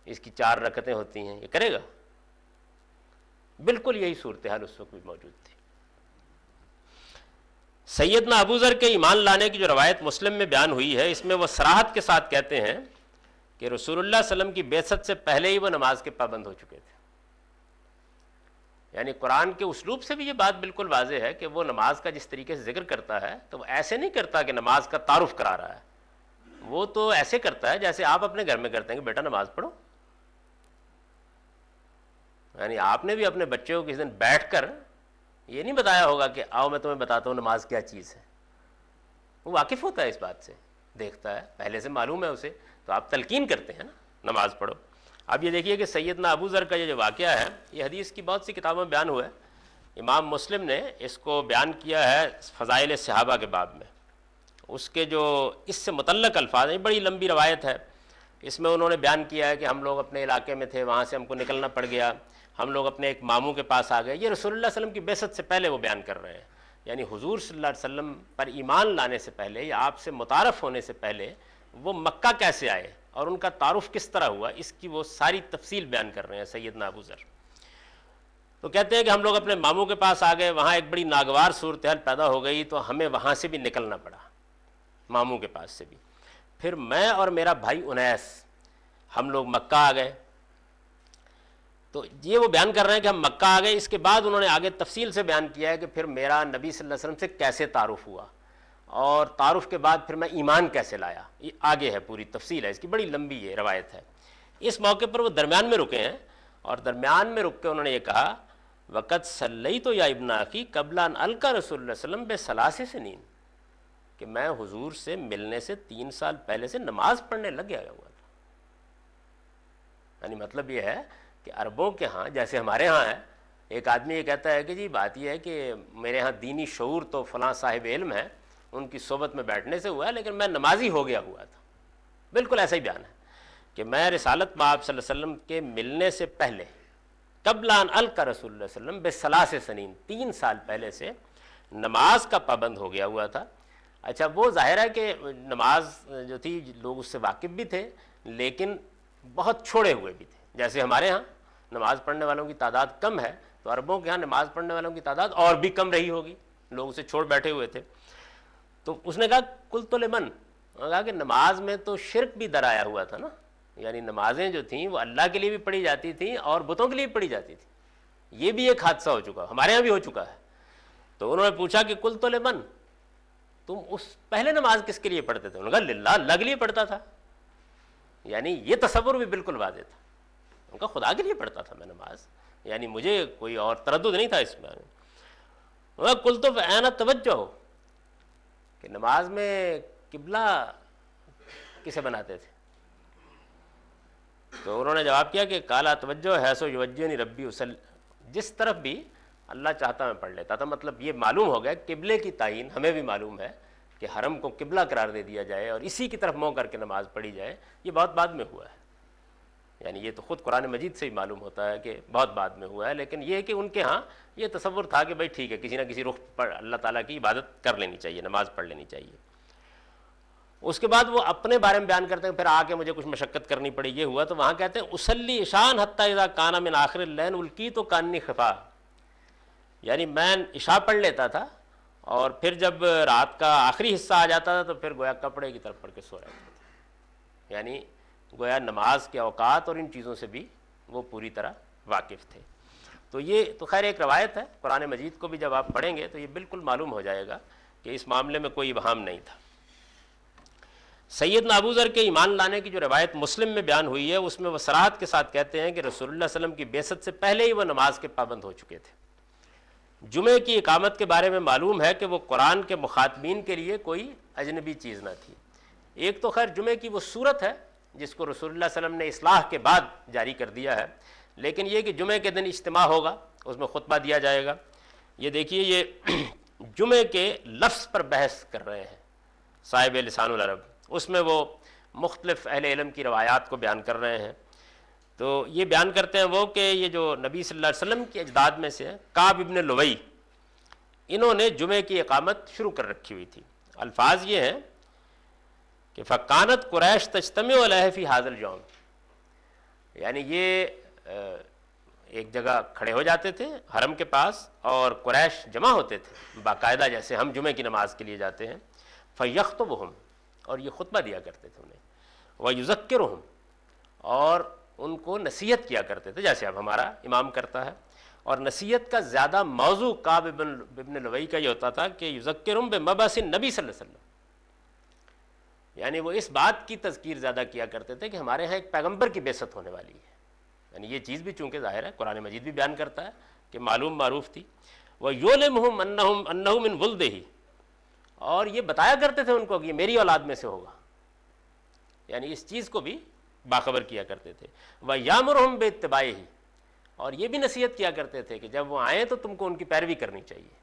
S1: اس کی 4 رکعتیں ہوتی ہیں، یہ کرے گا؟ بالکل یہی صورتحال اس وقت بھی موجود تھی۔ سیدنا ابو ذر کے ایمان لانے کی جو روایت مسلم میں بیان ہوئی ہے، اس میں وہ صراحت کے ساتھ کہتے ہیں کہ رسول اللہ صلی اللہ علیہ وسلم کی بعثت سے پہلے ہی وہ نماز کے پابند ہو چکے تھے۔ یعنی قرآن کے اسلوب سے بھی یہ بات بالکل واضح ہے کہ وہ نماز کا جس طریقے سے ذکر کرتا ہے تو وہ ایسے نہیں کرتا کہ نماز کا تعارف کرا رہا ہے، وہ تو ایسے کرتا ہے جیسے آپ اپنے گھر میں کرتے ہیں کہ بیٹا نماز پڑھو۔ یعنی آپ نے بھی اپنے بچے کو کسی دن بیٹھ کر یہ نہیں بتایا ہوگا کہ آؤ میں تمہیں بتاتا ہوں نماز کیا چیز ہے، وہ واقف ہوتا ہے اس بات سے، دیکھتا ہے، پہلے سے معلوم ہے اسے، تو آپ تلقین کرتے ہیں نا نماز پڑھو۔ اب یہ دیکھیے کہ سیدنا ابو ذر کا یہ جو واقعہ ہے یہ حدیث کی بہت سی کتابوں میں بیان ہوا ہے۔ امام مسلم نے اس کو بیان کیا ہے فضائل صحابہ کے باب میں، اس کے جو اس سے متعلق الفاظ ہیں، بڑی لمبی روایت ہے، اس میں انہوں نے بیان کیا ہے کہ ہم لوگ اپنے علاقے میں تھے، وہاں سے ہم کو نکلنا پڑ گیا، ہم لوگ اپنے ایک ماموں کے پاس آ گئے۔ یہ رسول اللہ صلی اللہ علیہ وسلم کی بعثت سے پہلے وہ بیان کر رہے ہیں، یعنی حضور صلی اللہ علیہ وسلم پر ایمان لانے سے پہلے یا آپ سے متعارف ہونے سے پہلے وہ مکہ کیسے آئے اور ان کا تعارف کس طرح ہوا، اس کی وہ ساری تفصیل بیان کر رہے ہیں سیدنا ابو ذر۔ تو کہتے ہیں کہ ہم لوگ اپنے ماموں کے پاس آ گئے، وہاں ایک بڑی ناگوار صورتحال پیدا ہو گئی تو ہمیں وہاں سے بھی نکلنا پڑا، ماموں کے پاس سے بھی۔ پھر میں اور میرا بھائی انیس ہم لوگ مکہ آ گئے۔ تو یہ وہ بیان کر رہے ہیں کہ ہم مکہ آ گئے، اس کے بعد انہوں نے آگے تفصیل سے بیان کیا ہے کہ پھر میرا نبی صلی اللہ علیہ وسلم سے کیسے تعارف ہوا، اور تعارف کے بعد پھر میں ایمان کیسے لایا، یہ آگے ہے، پوری تفصیل ہے اس کی، بڑی لمبی یہ روایت ہے۔ اس موقع پر وہ درمیان میں رکے ہیں اور درمیان میں رک کے انہوں نے یہ کہا وقت صلیت یا ابن اخی قبل ان القى رسول اللہ صلی اللہ علیہ وسلم بثلاث سنین، کہ میں حضور سے ملنے سے 3 سال پہلے سے نماز پڑھنے لگ گیا ہوا تھا. یعنی مطلب یہ ہے کہ عربوں کے ہاں جیسے ہمارے ہاں ہے، ایک آدمی یہ کہتا ہے کہ جی بات یہ ہے کہ میرے ہاں دینی شعور تو فلاں صاحب علم ہے، ان کی صحبت میں بیٹھنے سے ہوا ہے، لیکن میں نمازی ہو گیا ہوا تھا. بالکل ایسا ہی بیان ہے کہ میں رسالت مآب صلی اللہ علیہ وسلم کے ملنے سے پہلے قبل ان القى رسول اللہ صلی اللہ علیہ وسلم ب3 سنین 3 سال پہلے سے نماز کا پابند ہو گیا ہوا تھا. اچھا وہ ظاہر ہے کہ نماز جو تھی لوگ اس سے واقف بھی تھے لیکن بہت چھوڑے ہوئے بھی تھے. جیسے ہمارے ہاں نماز پڑھنے والوں کی تعداد کم ہے تو عربوں کے ہاں نماز پڑھنے والوں کی تعداد اور بھی کم رہی ہوگی، لوگ اسے چھوڑ بیٹھے ہوئے تھے. تو اس نے کہا قلت لمن، کہا کہ نماز میں تو شرک بھی در آیا ہوا تھا نا، یعنی نمازیں جو تھیں وہ اللہ کے لیے بھی پڑھی جاتی تھیں اور بتوں کے لیے بھی پڑھی جاتی تھیں. یہ بھی ایک حادثہ ہو چکا، ہمارے ہاں بھی ہو چکا ہے. تو انہوں نے پوچھا کہ قلت لمن، تم اس پہلے نماز کس کے لیے پڑھتے تھے؟ انہوں نے کہا للہ، اللہ کے لیے پڑھتا تھا. یعنی یہ تصور بھی بالکل واضح تھا، ان کا خدا کے لیے پڑھتا تھا میں نماز، یعنی مجھے کوئی اور تردد نہیں تھا اس میں. قلت فأين التوجہ، کہ نماز میں قبلہ کسے بناتے تھے؟ تو انہوں نے جواب کیا کہ کالا توجہ حیث یوجہنی ربی اصلی، جس طرف بھی اللہ چاہتا میں پڑھ لیتا تھا. مطلب یہ معلوم ہو گیا قبلے کی تعین ہمیں بھی معلوم ہے کہ حرم کو قبلہ قرار دے دیا جائے اور اسی کی طرف منہ کر کے نماز پڑھی جائے، یہ بہت بعد میں ہوا ہے. یعنی یہ تو خود قرآن مجید سے ہی معلوم ہوتا ہے کہ بہت بعد میں ہوا ہے، لیکن یہ کہ ان کے ہاں یہ تصور تھا کہ بھائی ٹھیک ہے کسی نہ کسی رخ پر اللہ تعالیٰ کی عبادت کر لینی چاہیے، نماز پڑھ لینی چاہیے. اس کے بعد وہ اپنے بارے میں بیان کرتے ہیں پھر آ کے مجھے کچھ مشقت کرنی پڑی، یہ ہوا. تو وہاں کہتے ہیں اسلی عشاء حتی اذا کان من آخر اللیل القیت کانی خفا، یعنی میں عشاء پڑھ لیتا تھا اور پھر جب رات کا آخری حصہ آ جاتا تھا تو پھر گویا کپڑے کی طرف پڑھ کے سو رہتے تھے. یعنی گویا نماز کے اوقات اور ان چیزوں سے بھی وہ پوری طرح واقف تھے. تو یہ تو خیر ایک روایت ہے، قرآن مجید کو بھی جب آپ پڑھیں گے تو یہ بالکل معلوم ہو جائے گا کہ اس معاملے میں کوئی ابہام نہیں تھا. سیدنا ابو ذر کے ایمان لانے کی جو روایت مسلم میں بیان ہوئی ہے اس میں وہ صراحت کے ساتھ کہتے ہیں کہ رسول اللہ صلی اللہ علیہ وسلم کی بعثت سے پہلے ہی وہ نماز کے پابند ہو چکے تھے. جمعے کی اقامت کے بارے میں معلوم ہے کہ وہ قرآن کے مخاطبین کے لیے کوئی اجنبی چیز نہ تھی. ایک تو خیر جمعے کی وہ صورت ہے جس کو رسول اللہ صلی اللہ علیہ وسلم نے اصلاح کے بعد جاری کر دیا ہے، لیکن یہ کہ جمعے کے دن اجتماع ہوگا، اس میں خطبہ دیا جائے گا. یہ دیکھیے یہ جمعے کے لفظ پر بحث کر رہے ہیں صاحب لسان العرب، اس میں وہ مختلف اہل علم کی روایات کو بیان کر رہے ہیں. تو یہ بیان کرتے ہیں وہ کہ یہ جو نبی صلی اللہ علیہ وسلم کے اجداد میں سے کعب ابن لوئی، انہوں نے جمعے کی اقامت شروع کر رکھی ہوئی تھی. الفاظ یہ ہیں کہ فکانت قریش تجتمع علیہ فی ھذا الیوم، یعنی یہ ایک جگہ کھڑے ہو جاتے تھے حرم کے پاس اور قریش جمع ہوتے تھے باقاعدہ جیسے ہم جمعے کی نماز کے لیے جاتے ہیں. فیخطبہم، اور یہ خطبہ دیا کرتے تھے انہیں. ویذکرہم، اور ان کو نصیحت کیا کرتے تھے جیسے اب ہمارا امام کرتا ہے. اور نصیحت کا زیادہ موضوع کعب ابن لوئی کا یہ ہوتا تھا کہ یذکرہم بمبعث النبی صلی اللہ علیہ وسلم، یعنی وہ اس بات کی تذکیر زیادہ کیا کرتے تھے کہ ہمارے ہاں ایک پیغمبر کی بعثت ہونے والی ہے. یعنی یہ چیز بھی چونکہ ظاہر ہے قرآن مجید بھی بیان کرتا ہے کہ معلوم معروف تھی. وَيُعْلِمُهُمْ أَنَّهُ مِنْ وُلْدِهِ، اور یہ بتایا کرتے تھے ان کو کہ یہ میری اولاد میں سے ہوگا، یعنی اس چیز کو بھی باخبر کیا کرتے تھے. وَيَأْمُرُهُمْ بِاتِّبَاعِهِ، اور یہ بھی نصیحت کیا کرتے تھے کہ جب وہ آئیں تو تم کو ان کی پیروی کرنی چاہیے.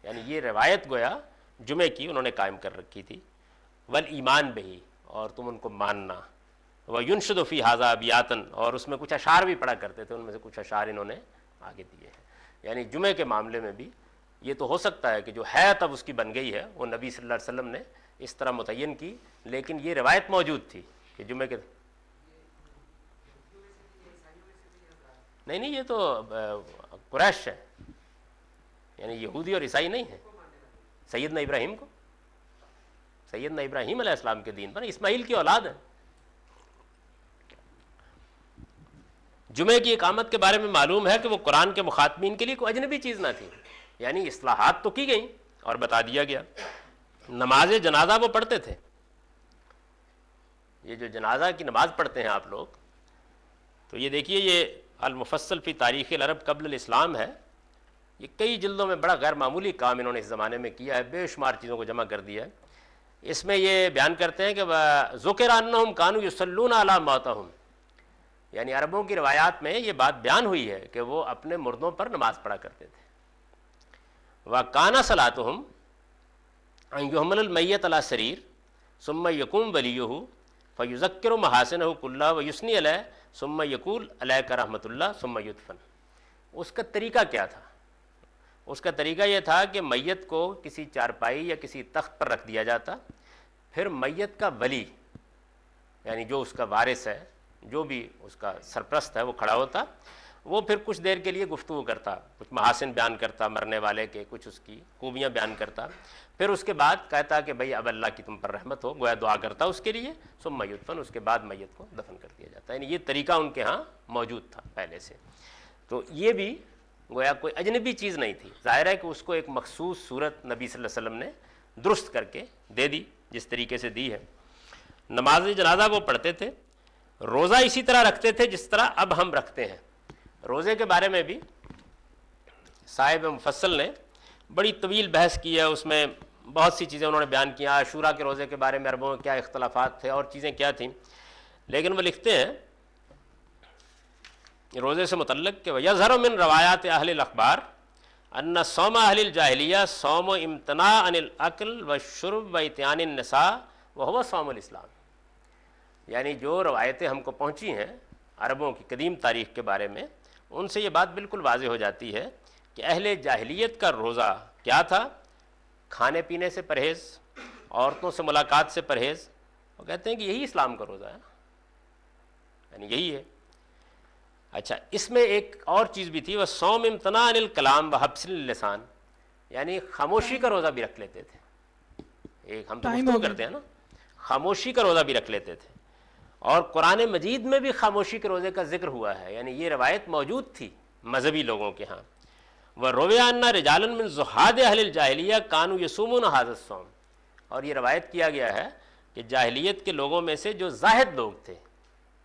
S1: یعنی یہ روایت گویا جمعے کی انہوں نے قائم کر رکھی تھی. والایمان بہی، اور تم ان کو ماننا. وینشد فی ھذا ابیاتن، اور اس میں کچھ اشعار بھی پڑھا کرتے تھے، ان میں سے کچھ اشعار انہوں نے آگے دیے ہیں. یعنی جمعے کے معاملے میں بھی یہ تو ہو سکتا ہے کہ جو ہے تب اس کی بن گئی ہے وہ نبی صلی اللہ علیہ وسلم نے اس طرح متعین کی، لیکن یہ روایت موجود تھی کہ جمعے کے نہیں یہ تو قریش ہے، یعنی یہودی اور عیسائی نہیں ہے. سیدنا ابراہیم کو، سیدنا ابراہیم علیہ السلام کے دین پر، اسماعیل کی اولاد ہے. جمعے کی اقامت کے بارے میں معلوم ہے کہ وہ قرآن کے مخاطبین کے لیے کوئی اجنبی چیز نہ تھی. یعنی اصلاحات تو کی گئیں اور بتا دیا گیا. نماز جنازہ وہ پڑھتے تھے، یہ جو جنازہ کی نماز پڑھتے ہیں آپ لوگ، تو یہ دیکھیے یہ المفصل فی تاریخ العرب قبل الاسلام ہے. یہ کئی جلدوں میں بڑا غیر معمولی کام انہوں نے اس زمانے میں کیا ہے، بے شمار چیزوں کو جمع کر دیا ہے. اس میں یہ بیان کرتے ہیں کہ ذکر انہم کانوا یصلون علی موتہم، یعنی عربوں کی روایات میں یہ بات بیان ہوئی ہے کہ وہ اپنے مردوں پر نماز پڑھا کرتے تھے. وَكَانَ صَلَاتُهُمْ أَنْ يُحْمَلَ الْمَيِّتَ عَلَى سَرِيرٍ ثُمَّ يَقُومُ وَلِيُّهُ فَيُذَكِّرُ مَحَاسِنَهُ كُلَّهَا وَيُثْنِي عَلَيْهِ ثُمَّ يَقُولُ عَلَيْكَ رَحْمَةُ اللَّهِ ثُمَّ يُدْفَنُ. اس کا طریقہ کیا تھا؟ اس کا طریقہ یہ تھا کہ میت کو کسی چارپائی یا کسی تخت پر رکھ دیا جاتا، پھر میت کا ولی یعنی جو اس کا وارث ہے، جو بھی اس کا سرپرست ہے، وہ کھڑا ہوتا، وہ پھر کچھ دیر کے لیے گفتگو کرتا، کچھ محاسن بیان کرتا مرنے والے کے، کچھ اس کی خوبیاں بیان کرتا، پھر اس کے بعد کہتا کہ بھئی اب اللہ کی تم پر رحمت ہو، گویا دعا کرتا اس کے لیے. ثم یدفن، اس کے بعد میت کو دفن کر دیا جاتا. یعنی یہ طریقہ ان کے ہاں موجود تھا پہلے سے. تو یہ بھی گویا کوئی اجنبی چیز نہیں تھی، ظاہر ہے کہ اس کو ایک مخصوص صورت نبی صلی اللہ علیہ وسلم نے درست کر کے دے دی جس طریقے سے دی ہے. نماز جنازہ وہ پڑھتے تھے، روزہ اسی طرح رکھتے تھے جس طرح اب ہم رکھتے ہیں. روزے کے بارے میں بھی صاحب مفصل نے بڑی طویل بحث کی ہے، اس میں بہت سی چیزیں انہوں نے بیان کیا. عاشورہ کے روزے کے بارے میں عربوں میں کیا اختلافات تھے اور چیزیں کیا تھیں، لیکن وہ لکھتے ہیں روزے سے متعلق کہ وَيَظْهَرُ مِن روایات اہل الاخبار ان صوم اہل الجاہلیہ صوم امتناع عن الاکل والشرب واتیان النساء وهو صوم الاسلام. یعنی جو روایتیں ہم کو پہنچی ہیں عربوں کی قدیم تاریخ کے بارے میں، ان سے یہ بات بالکل واضح ہو جاتی ہے کہ اہل جاہلیت کا روزہ کیا تھا؟ کھانے پینے سے پرہیز، عورتوں سے ملاقات سے پرہیز. وہ کہتے ہیں کہ یہی اسلام کا روزہ ہے نا، یعنی یہی ہے. اچھا، اس میں ایک اور چیز بھی تھی، وہ صوم امتناع عن الکلام وحبس اللسان، یعنی خاموشی کا روزہ بھی رکھ لیتے تھے. ایک ہم تو گفتگو کرتے ہیں نا، خاموشی کا روزہ بھی رکھ لیتے تھے. اور قرآن مجید میں بھی خاموشی کے روزے کا ذکر ہوا ہے، یعنی یہ روایت موجود تھی مذہبی لوگوں کے ہاں. وَرُوِيَ أَنَّ رِجَالًا مِّن زُهَّادِ أَهْلِ الْجَاهِلِيَّةِ كَانُوا يَصُومُونَ هَذَا الصَّوْمَ. اور یہ روایت کیا گیا ہے کہ جاہلیت کے لوگوں میں سے جو زاہد لوگ تھے،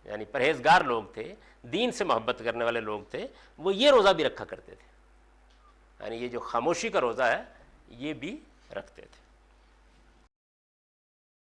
S1: یعنی پرہیزگار لوگ تھے، دین سے محبت کرنے والے لوگ تھے، وہ یہ روزہ بھی رکھا کرتے تھے. یعنی یہ جو خاموشی کا روزہ ہے یہ بھی رکھتے تھے.